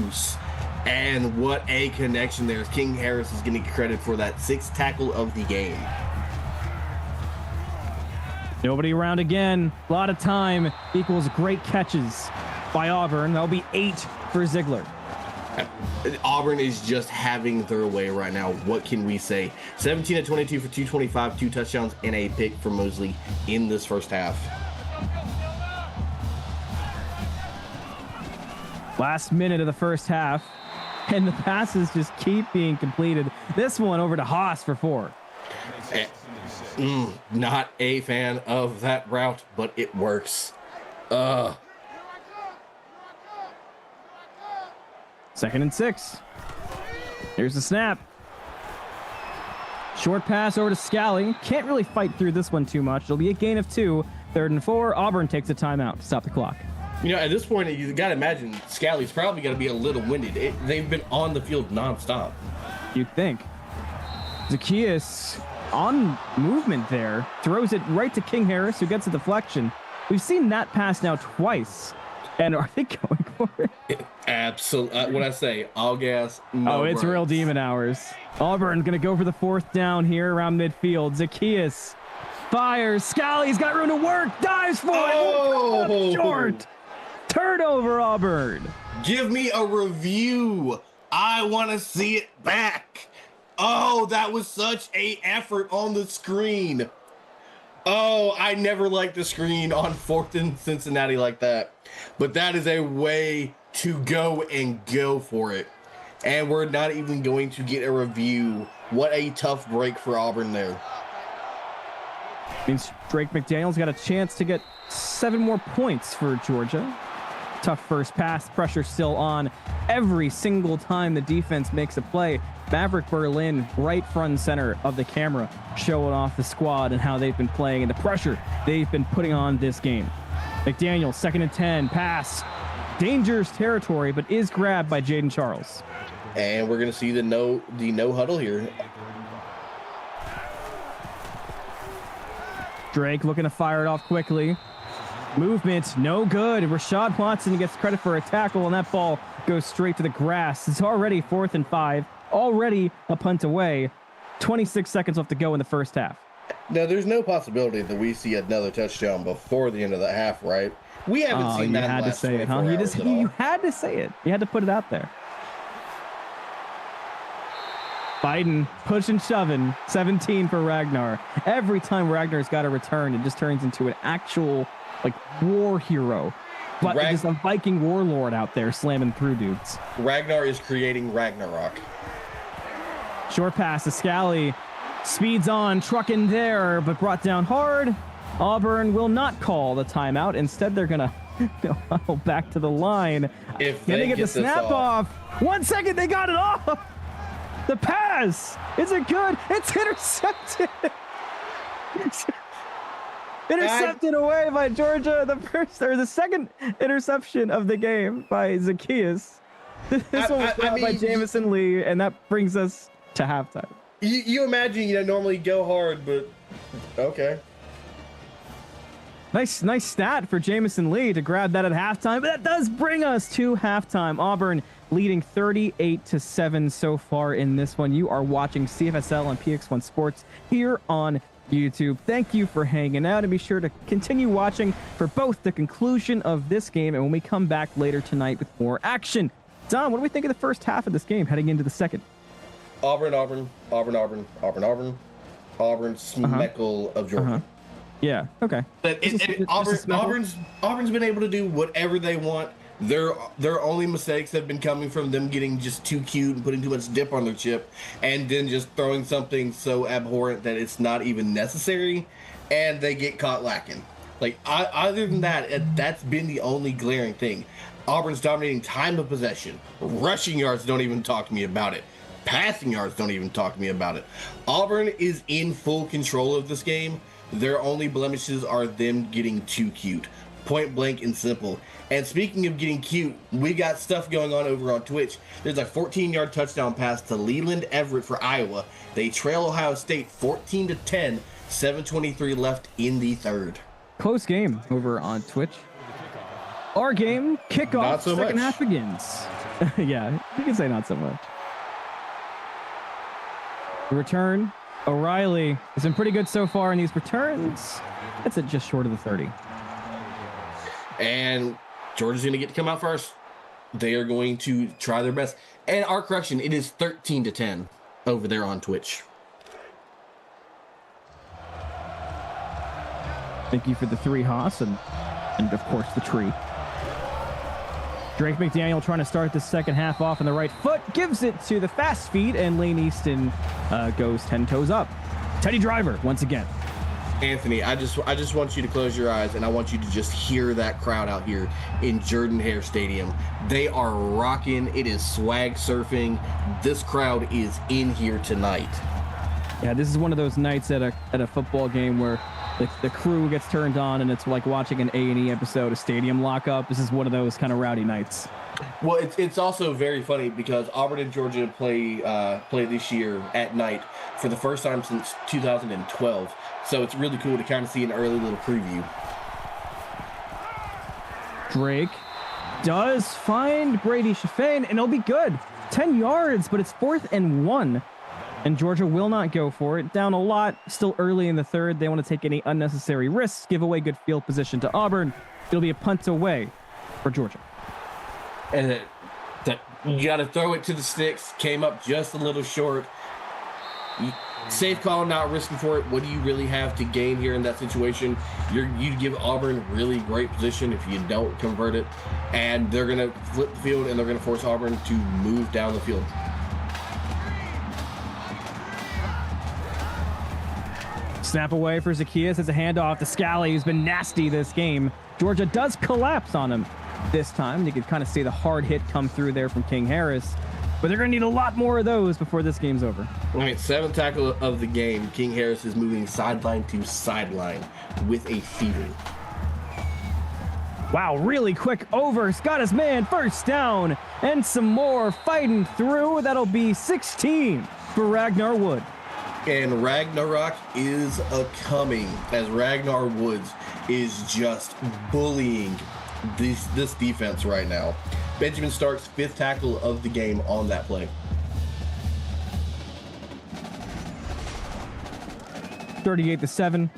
Deuce. And what a connection there. King Harris is getting credit for that 6th tackle of the game. Nobody around again. A lot of time equals great catches by Auburn. That'll be 8 for Ziegler. Auburn is just having their way right now. What can we say? 17 of 22 for 225, 2 touchdowns, and a pick for Mosley in this first half. Last minute of the first half, and the passes just keep being completed. This one over to Haas for 4. Not a fan of that route, but it works. 2nd and 6. Here's the snap. Short pass over to Scally. Can't really fight through this one too much. It'll be a gain of 2. 3rd and 4. Auburn takes a timeout to stop the clock. You know, at this point, you got to imagine Scally's probably going to be a little winded. They've been on the field nonstop. You'd think. Zacchaeus on movement there. Throws it right to King Harris, who gets a deflection. We've seen that pass now twice. And are they going for it? Absolutely. What I say, all gas, no it's brakes. real demon hours. Auburn going to go for the 4th down here around midfield. Zacchaeus fires. Scally's got room to work. Dives for it. Short. Turnover, Auburn. Give me a review. I want to see it back. Oh, that was such a effort on the screen. Oh, I never liked the screen on 4th and Cincinnati like that. But that is a way to go and go for it. And we're not even going to get a review. What a tough break for Auburn there. Means Drake McDaniel's got a chance to get 7 more points for Georgia. Tough first pass. Pressure still on every single time the defense makes a play. Maverick Berlin right front and center of the camera, showing off the squad and how they've been playing and the pressure they've been putting on this game. McDaniel, 2nd and 10, pass. Dangerous territory, but is grabbed by Jaden Charles. And we're going to see the no huddle here. Drake looking to fire it off quickly. Movement, no good. Rashad Watson gets credit for a tackle, and that ball goes straight to the grass. It's already 4th and 5. Already a punt away. 26 seconds left to go in the first half. Now, there's no possibility that we see another touchdown before the end of the half, right? We haven't seen that. You had to say it, huh? You had to say it. You had to put it out there. Biden pushing, shoving. 17 for Ragnar. Every time Ragnar's got a return, it just turns into an actual war hero. But just a Viking warlord out there slamming through dudes. Ragnar is creating Ragnarok. Short pass to Scally. Speeds on, trucking there, but brought down hard. Auburn will not call the timeout. Instead, they're going to huddle back to the line. If they get the snap off. 1 second, they got it off. The pass. Is it good? It's intercepted. Intercepted away by Georgia. The second interception of the game by Zacchaeus. This one was brought by Jamison Lee, and that brings us to halftime. You imagine, normally go hard, but okay. Nice stat for Jamison Lee to grab that at halftime, but that does bring us to halftime. Auburn leading 38-7 so far in this one. You are watching CFSL on PX1 Sports here on YouTube. Thank you for hanging out, and be sure to continue watching for both the conclusion of this game and when we come back later tonight with more action. Don, what do we think of the first half of this game heading into the second? Auburn, Smeckle of Georgia. Yeah, okay. But Auburn's been able to do whatever they want. Their only mistakes have been coming from them getting just too cute and putting too much dip on their chip, and then just throwing something so abhorrent that it's not even necessary, and they get caught lacking. Like, other than that, that's been the only glaring thing. Auburn's dominating time of possession. Rushing yards, don't even talk to me about it. Passing yards, don't even talk to me about it. Auburn is in full control of this game. Their only blemishes are them getting too cute. Point blank and simple. And speaking of getting cute, we got stuff going on over on Twitch. There's a 14-yard touchdown pass to Leland Everett for Iowa. They trail Ohio State 14-10, 7:23 left in the third. Close game over on Twitch. Our game, kickoff, Not so second much. half begins. Yeah, you can say not so much. The return, O'Reilly has been pretty good so far in these returns. That's it, just short of the 30. And Georgia's going to get to come out first. They are going to try their best. And our correction, it is 13-10 over there on Twitch. Thank you for the 3, Haas, and of course the tree. Drake McDaniel trying to start the second half off on the right foot, gives it to the fast feet, and Lane Easton goes 10 toes up. Teddy Driver once again. Anthony, I just want you to close your eyes, and I want you to just hear that crowd out here in Jordan-Hare Stadium. They are rocking. It is swag surfing. This crowd is in here tonight. Yeah, this is one of those nights at a football game where the crew gets turned on, and it's like watching an A&E episode of Stadium Lockup. This is one of those kind of rowdy nights. Well, it's also very funny because Auburn and Georgia play this year at night for the first time since 2012. So it's really cool to kind of see an early little preview. Drake does find Brady Chaffin, and it'll be good. 10 yards, but it's 4th and 1. And Georgia will not go for it. Down a lot, still early in the third. They want to take any unnecessary risks, give away good field position to Auburn. It'll be a punt away for Georgia. And you got to throw it to the sticks. Came up just a little short. Safe call, not risking for it. What do you really have to gain here in that situation? You give Auburn really great position if you don't convert it. And they're going to flip the field, and they're going to force Auburn to move down the field. Snap away for Zacchaeus. It's a handoff to Scally, who's been nasty this game. Georgia does collapse on him this time. You could kind of see the hard hit come through there from King Harris. But they're going to need a lot more of those before this game's over. All right, 7th tackle of the game. King Harris is moving sideline to sideline with a fever. Wow, really quick over. He's got his man, first down, and some more fighting through. That'll be 16 for Ragnar Wood. And Ragnarok is a-coming as Ragnar Woods is just bullying this defense right now. Benjamin Starks, 5th tackle of the game on that play. 38-7.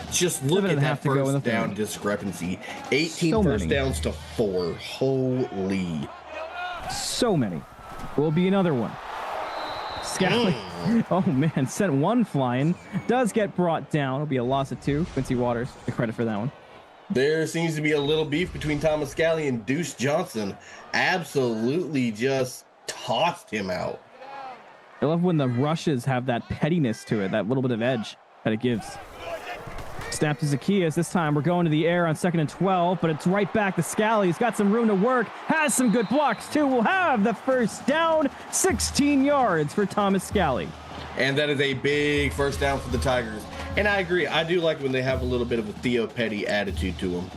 Just look at that to go in the first down third. discrepancy. 18 So first many. downs to 4. Holy. So many. Will be another one. Scally. Oh, man. Sent one flying. Does get brought down. It'll be a loss of 2. Quincy Waters, the credit for that one. There seems to be a little beef between Thomas Scally and Deuce Johnson. Absolutely just tossed him out. I love when the rushes have that pettiness to it, that little bit of edge that it gives. Snap to Zacchaeus. This time we're going to the air on 2nd and 12, but it's right back to Scally. He's got some room to work, has some good blocks too. We'll have the first down, 16 yards for Thomas Scally. And that is a big first down for the Tigers. And I agree. I do like when they have a little bit of a Theo Petty attitude to them.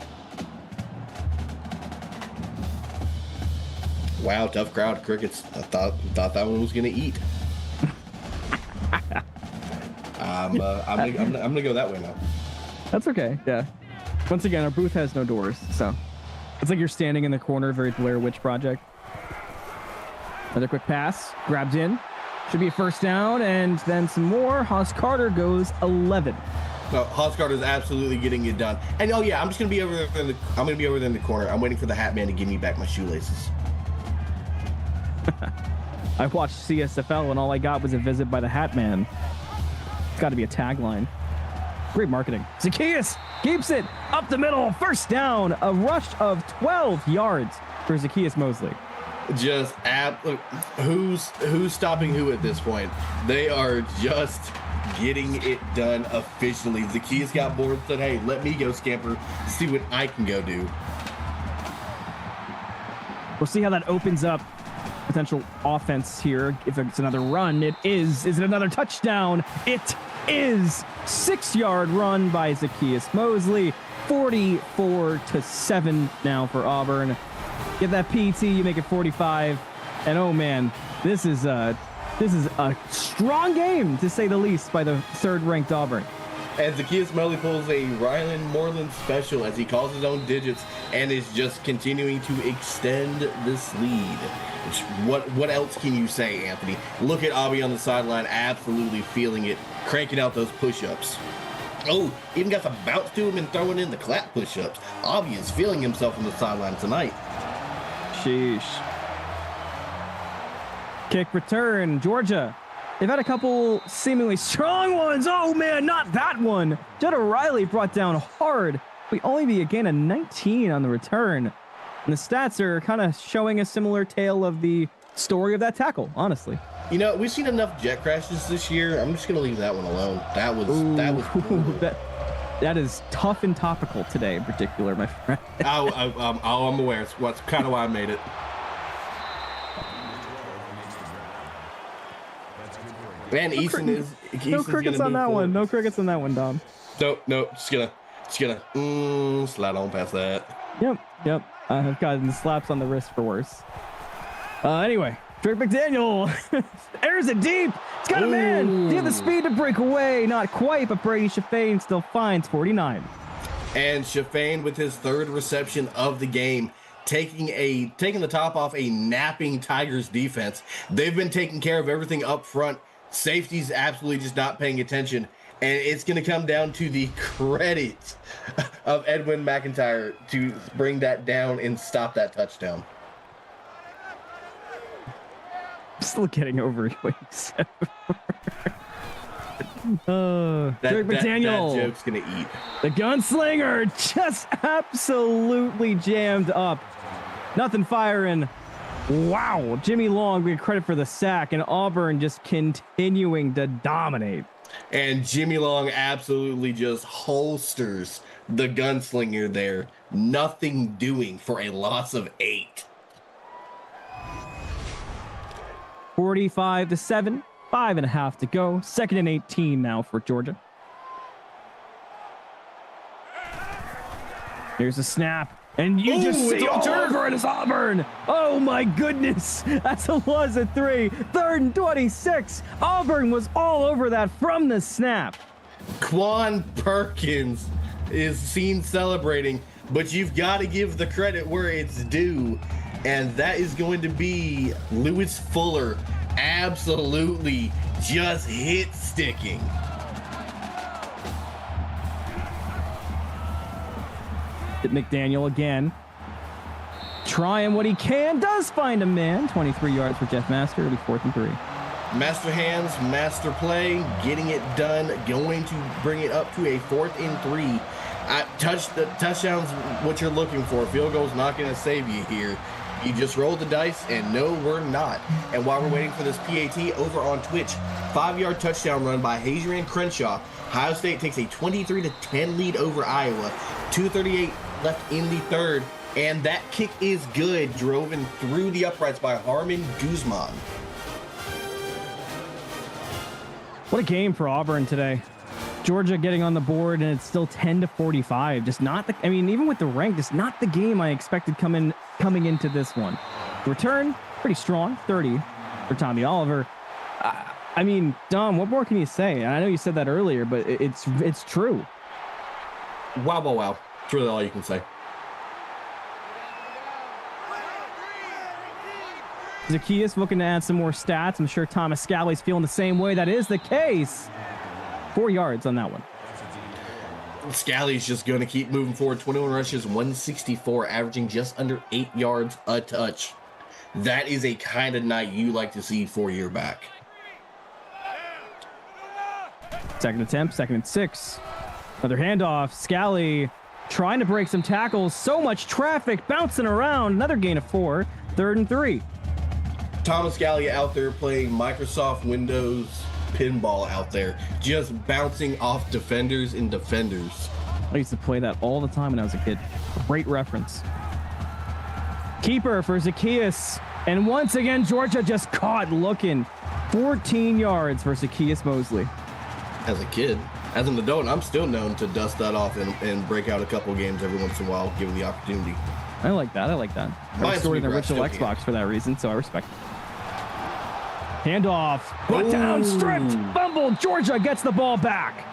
Wow, tough crowd, Crickets. I thought that one was going to eat. I'm gonna go that way now. That's okay. Yeah. Once again, our booth has no doors, so it's like you're standing in the corner, very Blair Witch Project. Another quick pass, grabbed in. Should be a first down, and then some more. Haas Carter goes 11. No, Haas Carter is absolutely getting it done. And oh yeah, I'm just gonna be over there. I'm gonna be over there in the corner. I'm waiting for the Hat Man to give me back my shoelaces. I watched CSFL, and all I got was a visit by the Hat Man. It's got to be a tagline. Great marketing. Zacchaeus keeps it up the middle. First down. A rush of 12 yards for Zacchaeus Mosley. Just look, who's stopping who at this point? They are just getting it done officially. Zacchaeus got bored and said, hey, let me go scamper, see what I can go do. We'll see how that opens up potential offense here. If it's another run, it is. Is it another touchdown? It is. 6-yard run by Zacchaeus Mosley. 44-7 now for Auburn. Get that PT, you make it 45. And oh man, this is a strong game, to say the least, by the third-ranked Auburn. And Zacchaeus Mosley pulls a Ryland Moreland special as he calls his own digits and is just continuing to extend this lead. What else can you say, Anthony? Look at Abby on the sideline, absolutely feeling it, cranking out those push-ups. Oh, even got some bounce to him and throwing in the clap push-ups. Abby is feeling himself on the sideline tonight. Sheesh. Kick return, Georgia. They've had a couple seemingly strong ones. Oh man, not that one. Jetta Riley brought down hard. We only be a gain of 19 on the return. And the stats are kind of showing a similar tale of the story of that tackle, honestly. You know, we've seen enough jet crashes this year. I'm just going to leave that one alone. That was that is tough and topical today in particular, my friend. I'm aware. It's kind of why I made it. Man, Easton is. No crickets on that one. No crickets on that one, Dom. Nope. Just gonna slide on past that. Yep. I've gotten slaps on the wrist for worse. Anyway, Drake McDaniel airs it deep. It's got a man. He had the speed to break away. Not quite, but Brady Shafane still finds 49. And Shafane with his third reception of the game, taking the top off a napping Tigers defense. They've been taking care of everything up front. Safety's absolutely just not paying attention. And it's going to come down to the credit of Edwin McIntyre to bring that down and stop that touchdown. Still getting over what you said. Drake McDaniel. That joke's going to eat. The gunslinger just absolutely jammed up. Nothing firing. Wow. Jimmy Long being credit for the sack, and Auburn just continuing to dominate. And Jimmy Long absolutely just holsters the gunslinger there. Nothing doing for a loss of 8. 45-7. 5.5 to go. 2nd and 18 now for Georgia. Here's a snap. And you just see Turner is Auburn. Oh my goodness. That's a loss of 3. 3rd and 26. Auburn was all over that from the snap. Quan Perkins is seen celebrating, but you've got to give the credit where it's due. And that is going to be Lewis Fuller absolutely just hit sticking. McDaniel again. Trying what he can. Does find a man. 23 yards for Jeff Master. It'll be 4th and 3. Master hands, master play, getting it done. Going to bring it up to a 4th and 3. Touchdowns, what you're looking for. Field goal's not going to save you here. You just roll the dice, and no, we're not. And while we're waiting for this PAT, over on Twitch, 5-yard touchdown run by Hadrian Crenshaw. Ohio State takes a 23-10 lead over Iowa. 2:38 left in the third, and that kick is good. Driven through the uprights by Harmon Guzman. What a game for Auburn today. Georgia getting on the board, and it's still 10-45. Just not the, I mean, even with the rank, just not the game I expected coming into this one. Return, pretty strong, 30 for Tommy Oliver. I mean, Dom, what more can you say? I know you said that earlier, but it's true. Wow. It's really all you can say. Zacchaeus looking to add some more stats. I'm sure Thomas Scalley's feeling the same way. That is the case. 4 yards on that one. Scalley's just going to keep moving forward. 21 rushes, 164, averaging just under 8 yards a touch. That is a kind of night you like to see 4-year back. Second attempt, 2nd and 6. Another handoff. Scalley trying to break some tackles. So much traffic bouncing around. Another gain of 4. 3rd and 3. Thomas Scalley out there playing Microsoft Windows pinball out there, just bouncing off defenders and defenders. I used to play that all the time when I was a kid. Great reference. Keeper for Zacchaeus. And once again, Georgia just caught looking. 14 yards for Zacchaeus Mosley. As a kid, as an adult, I'm still known to dust that off and break out a couple games every once in a while, given the opportunity. I like that. I like that. I was stored in the original Xbox for that reason, so I respect it. Handoff. Put down, stripped, fumbled. Georgia gets the ball back.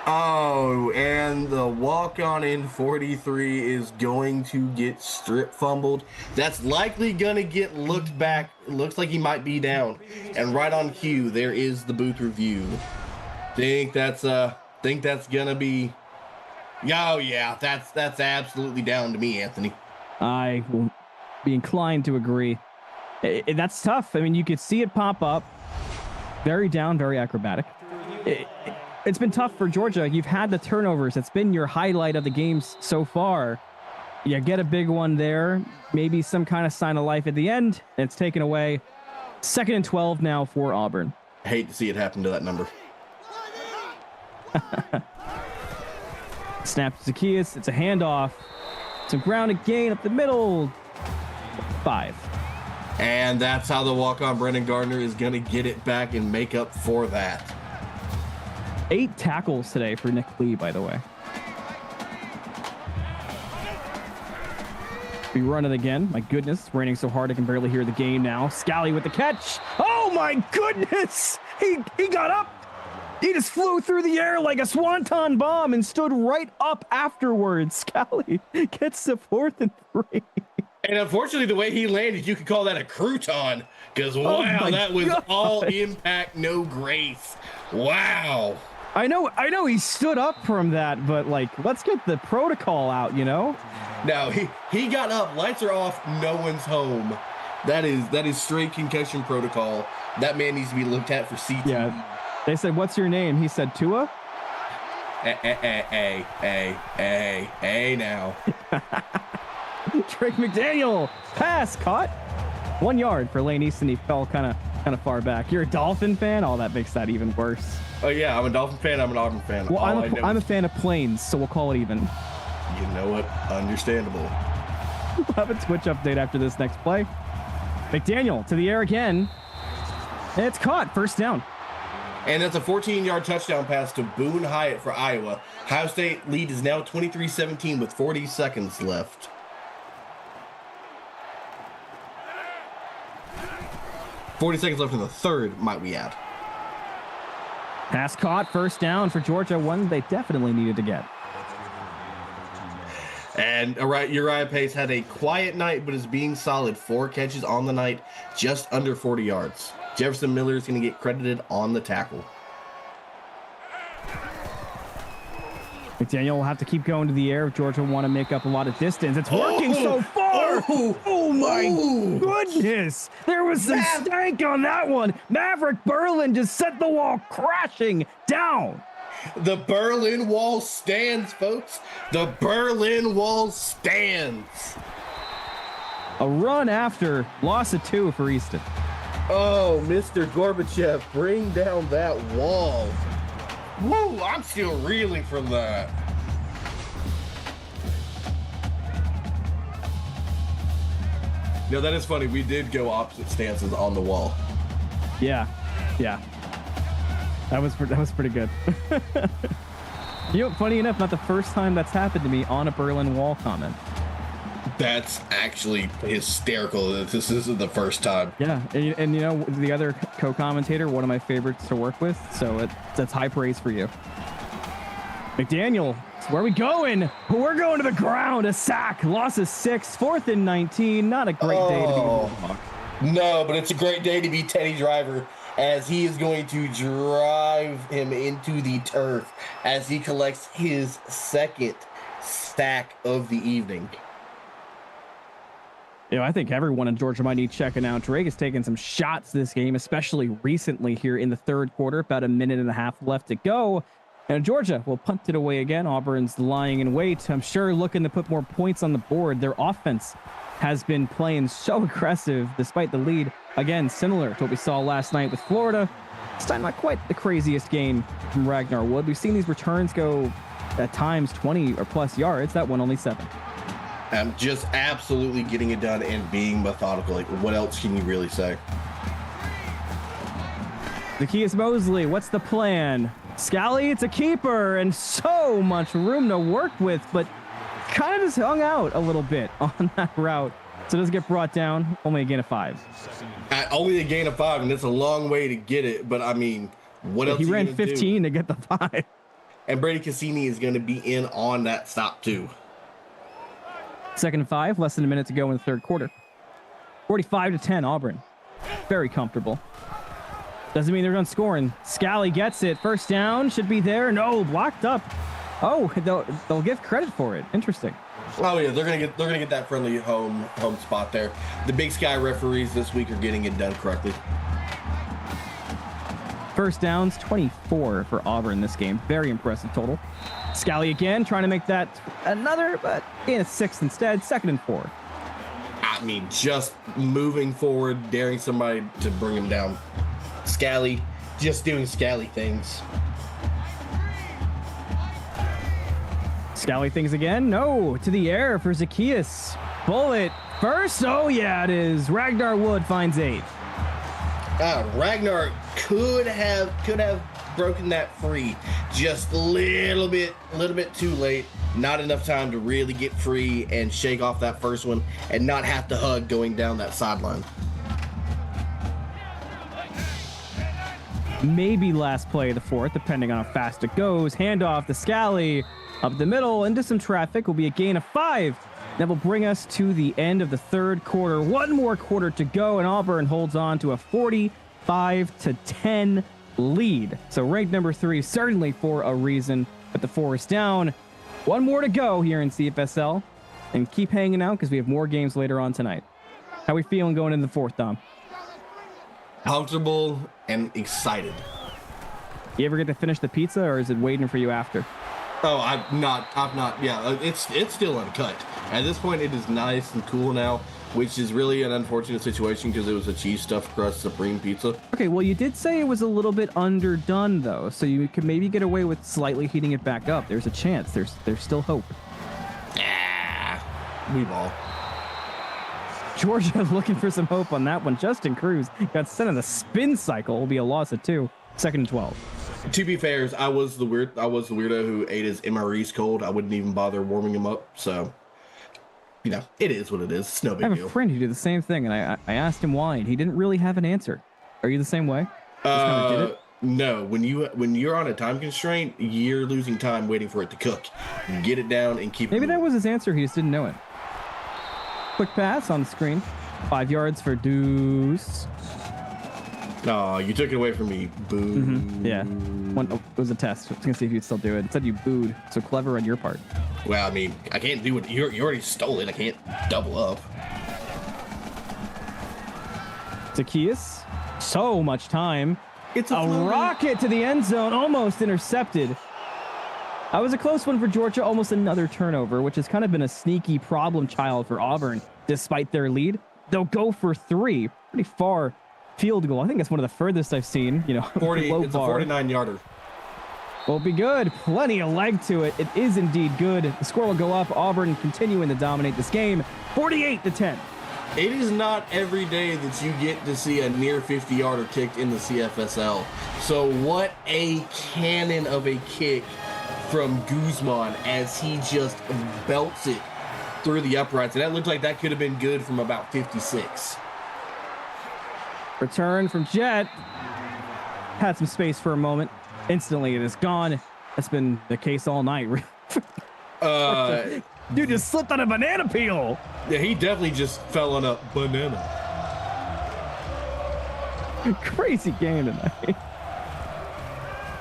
Oh, and the walk-on in 43 is going to get strip fumbled. That's likely going to get looked back. Looks like he might be down. And right on cue, there is the booth review. Think that's going to be... Oh, yeah, that's absolutely down to me, Anthony. I will be inclined to agree. That's tough. I mean, you could see it pop up. Very down, very acrobatic. It's been tough for Georgia. You've had the turnovers. It's been your highlight of the games so far. You get a big one there. Maybe some kind of sign of life at the end. And it's taken away. 2nd and 12 now for Auburn. I hate to see it happen to that number. Snap to Zacchaeus. It's a handoff. Some grounded gain up the middle. 5. And that's how the walk-on Brendan Gardner is going to get it back and make up for that. 8 tackles today for Nick Lee, by the way. We run it again. My goodness, it's raining so hard I can barely hear the game now. Scally with the catch. Oh my goodness! He got up. He just flew through the air like a swanton bomb and stood right up afterwards. Scally gets the 4th and 3. And unfortunately, the way he landed, you could call that a crouton. Because, wow, that was all impact, no grace. Wow. I know he stood up from that, but, like, let's get the protocol out, you know? No, he got up. Lights are off. No one's home. That is straight concussion protocol. That man needs to be looked at for CT. Yeah. They said, what's your name? He said, Tua? Hey, now. Drake McDaniel. Pass. Caught. 1 yard for Lane Easton. He fell kind of far back. You're a Dolphin fan? Oh, that makes that even worse. Oh, yeah. I'm a Dolphin fan. I'm an Auburn fan. Well, I'm a fan of planes, so we'll call it even. You know what? Understandable. We'll have a Twitch update after this next play. McDaniel to the air again. And it's caught. First down. And that's a 14-yard touchdown pass to Boone Hyatt for Iowa. Ohio State lead is now 23-17 with 40 seconds left. $40 seconds left in the third, might we add. Pass caught, first down for Georgia, one they definitely needed to get. And Uriah Pace had a quiet night, but is being solid. 4 catches on the night, just under 40 yards. Jefferson Miller is going to get credited on the tackle. McDaniel will have to keep going to the air if Georgia want to make up a lot of distance. It's working so far. Oh my goodness. There was some stank on that one. Maverick Berlin just set the wall crashing down. The Berlin Wall stands, folks. The Berlin Wall stands. A run after loss of 2 for Easton. Oh, Mr. Gorbachev, bring down that wall. Woo, I'm still reeling from that. No, that is funny. We did go opposite stances on the wall. Yeah. That was pretty good. You know, funny enough, not the first time that's happened to me on a Berlin Wall comment. That's actually hysterical that this isn't the first time. Yeah, and you know, the other co-commentator, one of my favorites to work with, so that's high praise for you. McDaniel, where are we going? We're going to the ground. A sack, loss of 6, 4th and 19. Not a great day to be a Bulldog. No, but it's a great day to be Teddy Driver, as he is going to drive him into the turf as he collects his second sack of the evening. You know, I think everyone in Georgia might need checking out. Drake has taken some shots this game, especially recently here in the third quarter. About a minute and a half left to go. And Georgia will punt it away again. Auburn's lying in wait. I'm sure looking to put more points on the board. Their offense has been playing so aggressive despite the lead. Again, similar to what we saw last night with Florida. This time, not quite the craziest game from Ragnar Wood. We've seen these returns go at times 20 or plus yards. That one only 7. Just absolutely getting it done and being methodical. Like, what else can you really say? Zacchaeus Mosley, what's the plan? Scally, it's a keeper, and so much room to work with, but kind of just hung out a little bit on that route. So it does get brought down, only a gain of 5. Only a gain of 5, and it's a long way to get it, but I mean, what else? He ran 15 to get the 5. And Brady Cassini is going to be in on that stop too. 2nd and 5, less than a minute to go in the third quarter. 45-10, Auburn. Very comfortable. Doesn't mean they're done scoring. Scally gets it. First down should be there. No, blocked up. Oh, they'll give credit for it. Interesting. Oh yeah, they're gonna get that friendly home spot there. The Big Sky referees this week are getting it done correctly. First downs, 24 for Auburn this game. Very impressive total. Scally again, trying to make that another, but in a 6th instead. 2nd and 4. I mean, just moving forward, daring somebody to bring him down. Scally, just doing Scally things. Scally things again. No, to the air for Zacchaeus. Bullet first. Oh yeah, it is. Ragnar Wood finds 8. Ragnar could have broken that free just a little bit too late. Not enough time to really get free and shake off that first one and not have to hug going down that sideline. Maybe last play of the 4th, depending on how fast it goes. Handoff to Scally up the middle into some traffic. Will be a gain of 5. That will bring us to the end of the third quarter. One more quarter to go, and Auburn holds on to a 45-10 lead. So ranked number 3, certainly for a reason, but the 4 is down. One more to go here in CFSL, and keep hanging out because we have more games later on tonight. How are we feeling going into the 4th, Dom? Comfortable and excited. You ever get to finish the pizza, or is it waiting for you after? Oh, I'm not. Yeah, it's still uncut. At this point, it is nice and cool now, which is really an unfortunate situation because it was a cheese stuffed crust supreme pizza. Okay, well, you did say it was a little bit underdone, though, so you could maybe get away with slightly heating it back up. There's a chance. There's still hope. We ball. Georgia looking for some hope on that one. Justin Cruz got sent on the spin cycle. Will be a loss of 2. 2nd and 12. To be fair, I was the weirdo who ate his MREs cold. I wouldn't even bother warming him up. So, you know, it is what it is. It's no big deal. I have a friend who did the same thing, and I asked him why, and he didn't really have an answer. Are you the same way? No. When you're on a time constraint, you're losing time waiting for it to cook. Get it down and keep. Maybe that was his answer. He just didn't know it. Quick pass on the screen. 5 yards for Deuce. Oh, you took it away from me. Boo. Mm-hmm. Yeah. It was a test. I was going to see if you'd still do it. It said you booed. So clever on your part. Well, I mean, I can't do it. You already stole it. I can't double up. Zacchaeus. So much time. It's a rocket to the end zone. Almost intercepted. That was a close one for Georgia. Almost another turnover, which has kind of been a sneaky problem child for Auburn, despite their lead. They'll go for 3. Pretty far field goal. I think that's one of the furthest I've seen. You know, 40. It's a 49-yarder. Will be good. Plenty of leg to it. It is indeed good. The score will go up. Auburn continuing to dominate this game. 48-10. It is not every day that you get to see a near 50-yarder kicked in the CFSL. So what a cannon of a kick from Guzman as he just belts it through the uprights. And that looked like that could have been good from about 56. Return from Jet. Had some space for a moment. Instantly, it is gone. That's been the case all night. Dude just slipped on a banana peel. Yeah, he definitely just fell on a banana. Crazy game tonight.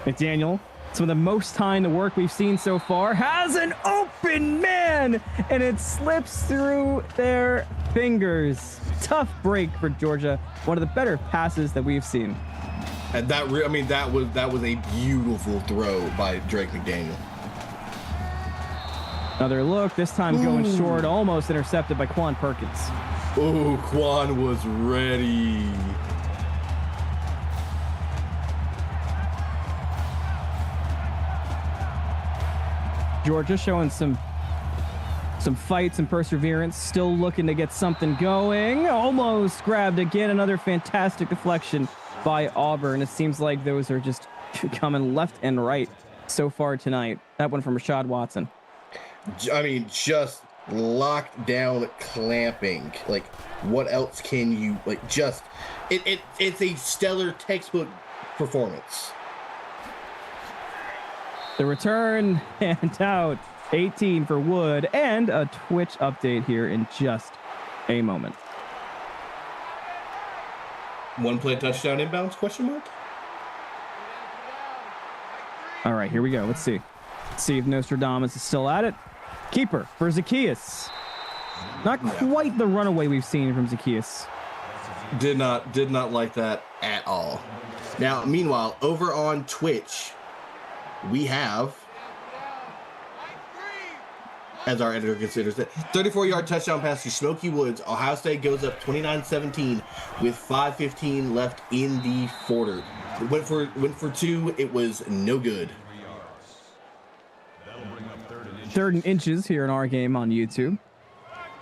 McDaniel, some of the most time to work we've seen so far, has an open man, and it slips through their fingers. Tough break for Georgia. One of the better passes that we've seen. And that was a beautiful throw by Drake McDaniel. Another look, this time going short, almost intercepted by Quan Perkins. Ooh, Quan was ready. Georgia showing some fight, some perseverance, still looking to get something going. Almost grabbed again. Another fantastic deflection by Auburn. It seems like those are just coming left and right so far tonight. That one from Rashad Watson. I mean, just locked down clamping. Like, what else can you, like, just, it's a stellar textbook performance. The return and out. 18 for Wood, and a Twitch update here in just a moment. One play touchdown inbounds, question mark? All right, here we go. Let's see. Let's see if Nostradamus is still at it. Keeper for Zacchaeus. Not quite the runaway we've seen from Zacchaeus. Did not like that at all. Now, meanwhile, over on Twitch, we have, as our editor considers it, 34-yard touchdown pass to Smokey Woods. Ohio State goes up 29-17 with 5:15 left in the quarter. Went for two. It was no good. Third and inches here in our game on YouTube.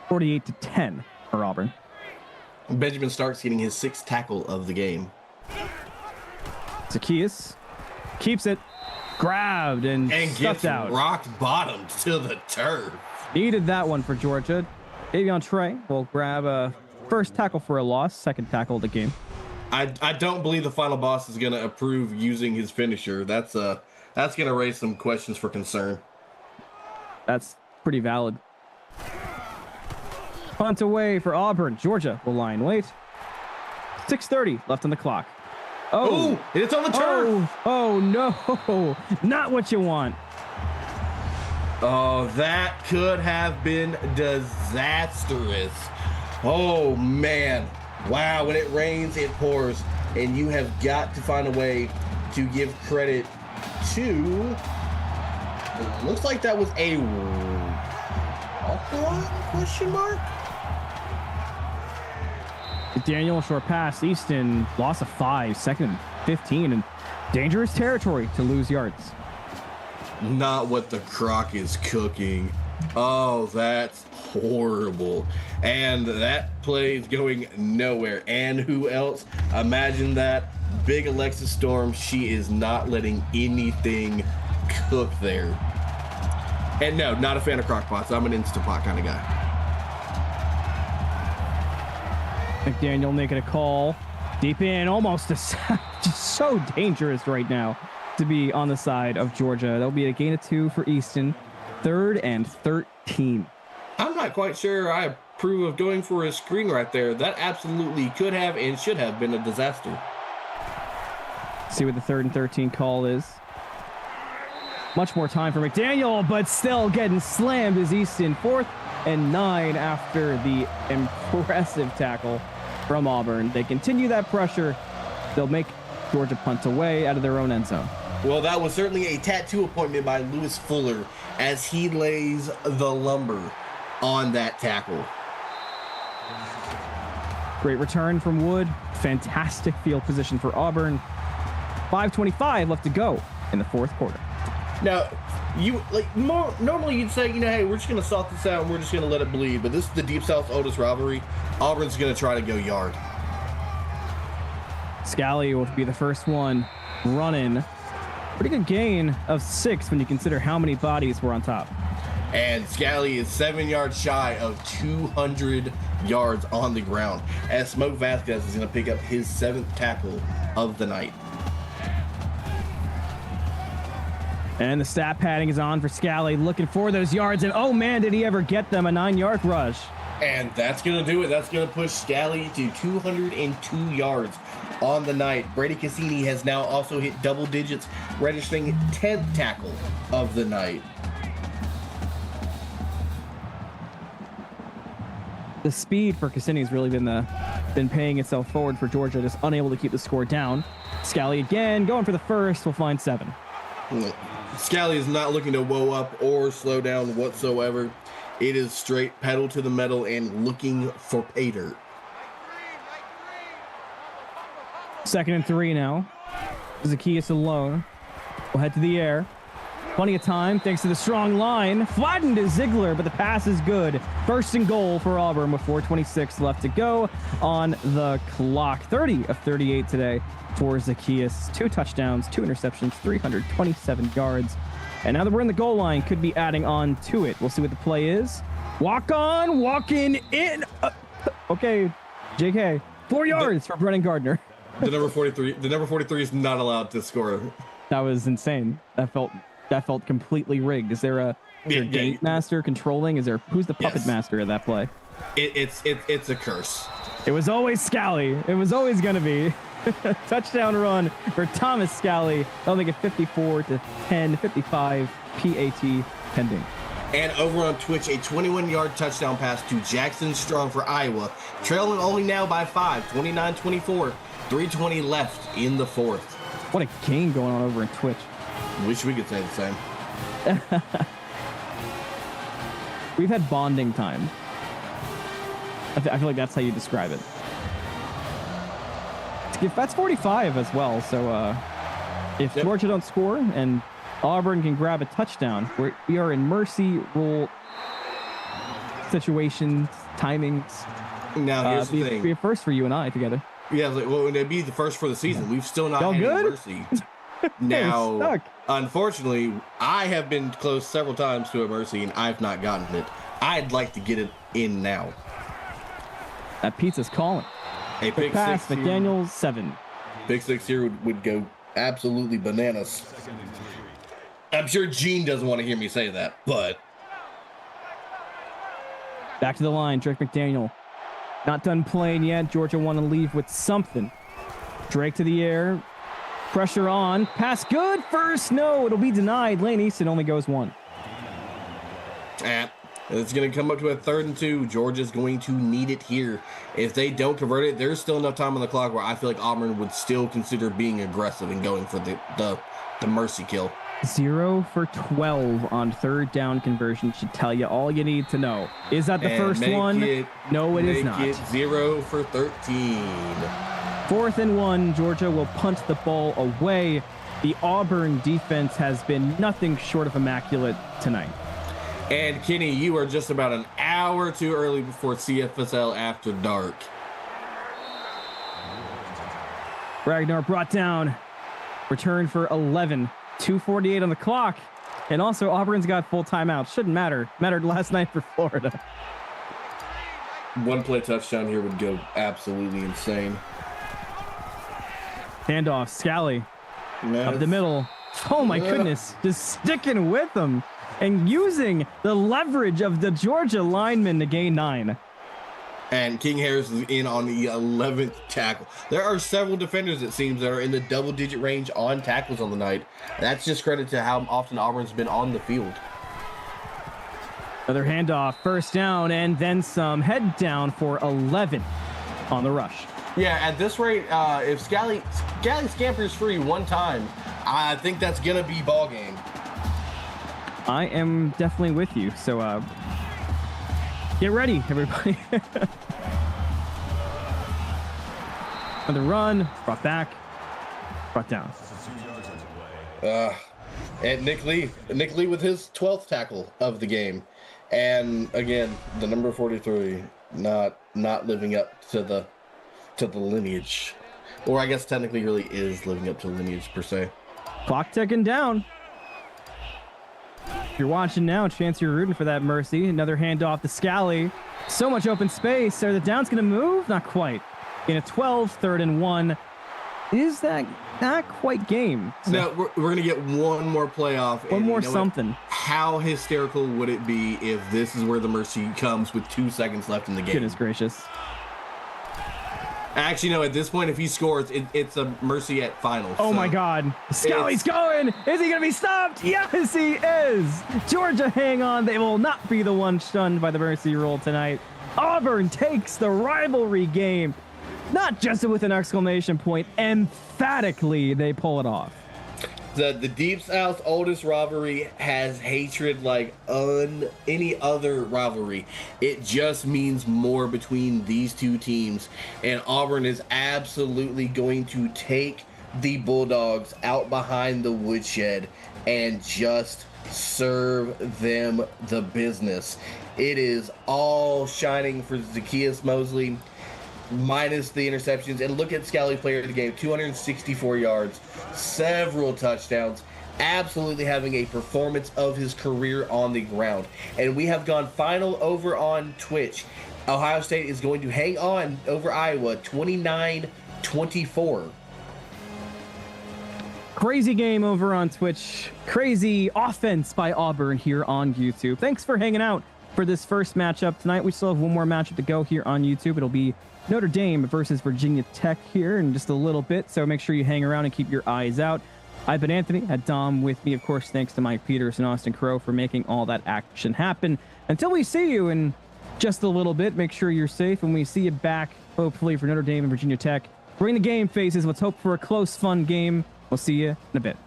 48-10 for Auburn. Benjamin Starks getting his 6th tackle of the game. Zacchaeus keeps it. Grabbed and gets out. Rock bottomed to the turf. Needed that one for Georgia. Davion Trey will grab a first tackle for a loss, second tackle of the game. I don't believe the final boss is going to approve using his finisher. That's going to raise some questions for concern. That's pretty valid. Punt away for Auburn. Georgia will line wait. 6:30 left on the clock. Oh, it's on the turf. Oh, no. Not what you want. Oh, that could have been disastrous. Oh, man. Wow, when it rains, it pours. And you have got to find a way to give credit to... It looks like that was a... question mark? Daniel, short pass. Easton, loss of 5, second and 15, and dangerous territory to lose yards. Not what the crock is cooking. Oh, that's horrible. And that play is going nowhere. And who else? Imagine that. Big Alexis Storm. She is not letting anything cook there. And no, not a fan of crock pots. I'm an Instapot kind of guy. McDaniel making a call deep in, almost just so dangerous right now to be on the side of Georgia. That'll be a gain of 2 for Easton. 3rd and 13. I'm not quite sure I approve of going for a screen right there. That absolutely could have and should have been a disaster. See what the 3rd and 13 call is. Much more time for McDaniel, but still getting slammed as Easton. 4th and 9 after the impressive tackle from Auburn. They continue that pressure. They'll make Georgia punt away out of their own end zone. Well, that was certainly a tattoo appointment by Lewis Fuller as he lays the lumber on that tackle. Great return from Wood. Fantastic field position for Auburn. 5:25 left to go in the 4th quarter. Now, normally you'd say, hey, we're just going to salt this out and we're just going to let it bleed. But this is the Deep South's oldest rivalry. Auburn's going to try to go yard. Scally will be the first one running. Pretty good gain of 6 when you consider how many bodies were on top. And Scally is 7 yards shy of 200 yards on the ground as Smoke Vasquez is going to pick up his 7th tackle of the night. And the stat padding is on for Scally, looking for those yards. And oh man, did he ever get them? A 9-yard rush. And that's going to do it. That's going to push Scally to 202 yards on the night. Brady Cassini has now also hit double digits, registering 10th tackle of the night. The speed for Cassini has really been paying itself forward for Georgia, just unable to keep the score down. Scally again, going for the first, will find 7. Scally is not looking to woe up or slow down whatsoever. It is straight pedal to the metal and looking for pay dirt. 2nd and 3 now. Zacchaeus alone. We'll head to the air. Plenty of time thanks to the strong line. Flattened to Ziegler, but the pass is good. 1st and goal for Auburn with 4:26 left to go on the clock. 30 of 38 today for Zacchaeus. 2 touchdowns, 2 interceptions, 327 yards. And now that we're in the goal line, could be adding on to it. We'll see what the play is. Walk on, walking in. Okay, JK. 4 yards for Brennan Gardner. The number 43 is not allowed to score. That was insane. That felt completely rigged. Is there a game master controlling? Who's the puppet master of that play? It's a curse. It was always Scally. It was always gonna be. Touchdown run for Thomas Scally. They'll make it 54-10, 55 PAT pending. And over on Twitch, a 21-yard touchdown pass to Jackson Strong for Iowa, trailing only now by 5, 29-24, 3:20 left in the 4th. What a game going on over in Twitch. Wish we could say the same. We've had bonding time. I feel like that's how you describe it. That's 45 as well. So if Georgia don't score and Auburn can grab a touchdown, we are in mercy rule situations, timings. Now here's the thing. Be a first for you and I together. Yeah, well, it'd be the first for the season. We've still not had any mercy. Now, unfortunately, I have been close several times to a mercy, and I've not gotten it. I'd like to get it in now. That pizza's calling. A pick pass, McDaniels, 7. Big 6 here would go absolutely bananas. I'm sure Gene doesn't want to hear me say that, but... Back to the line, Drake McDaniel. Not done playing yet. Georgia want to leave with something. Drake to the air. Pressure on. Pass good. First, no. It'll be denied. Lane Easton only goes 1. It's going to come up to a 3rd and 2. Georgia's going to need it here. If they don't convert it, there's still enough time on the clock where I feel like Auburn would still consider being aggressive and going for the mercy kill. 0 for 12 on 3rd down conversion should tell you all you need to know. Is that the first one? No, it is not. Make it 0 for 13. 4th and 1. Georgia will punt the ball away. The Auburn defense has been nothing short of immaculate tonight. And Kenny, you are just about an hour too early before CFSL After Dark. Ragnar brought down. Return for 11. 2:48 on the clock. And also Auburn's got full timeout. Shouldn't matter. Mattered last night for Florida. One play touchdown here would go absolutely insane. Handoff, Scally up the middle. Oh my goodness. Just sticking with them and using the leverage of the Georgia lineman to gain 9. And King Harris is in on the 11th tackle. There are several defenders, it seems, that are in the double-digit range on tackles on the night. That's just credit to how often Auburn's been on the field. Another handoff, 1st down, and then some. Head down for 11 on the rush. Yeah, at this rate, if Scally scampers free one time, I think that's going to be ball game. I am definitely with you. So get ready, everybody. Another run, brought back, brought down. And Nick Lee with his 12th tackle of the game. And again, the number 43 not living up to the lineage. Or I guess technically really is living up to the lineage per se. Clock ticking down. If you're watching now, chance you're rooting for that mercy. Another handoff to Scally. So much open space. Are the downs going to move? Not quite. In a 12, 3rd and 1. Is that not quite game? So no, we're going to get one more playoff. One more something. How hysterical would it be if this is where the mercy comes with 2 seconds left in the game? Goodness gracious. Actually, no, at this point, if he scores, it's a mercy at finals. Oh, my God. Scally's going. Is he going to be stopped? Yes, he is. Georgia, hang on. They will not be the one shunned by the mercy rule tonight. Auburn takes the rivalry game. Not just with an exclamation point. Emphatically, they pull it off. The Deep South oldest rivalry has hatred like any other rivalry. It just means more between these two teams, and Auburn is absolutely going to take the Bulldogs out behind the woodshed and just serve them the business. It is all shining for Zacchaeus Mosley, minus the interceptions. And look at Scally, player of the game, 264 yards, several touchdowns, absolutely having a performance of his career on the ground. And we have gone final over on Twitch. Ohio State is going to hang on over Iowa 29-24. Crazy game over on Twitch. Crazy offense by Auburn here on YouTube. Thanks for hanging out for this first matchup tonight. We still have one more matchup to go here on YouTube. It'll be Notre Dame versus Virginia Tech here in just a little bit, so make sure you hang around and keep your eyes out. I've been Anthony, had Dom with me, of course, thanks to Mike Peters and Austin Crow for making all that action happen. Until we see you in just a little bit, make sure you're safe, and we see you back, hopefully, for Notre Dame and Virginia Tech. Bring the game faces. Let's hope for a close, fun game. We'll see you in a bit.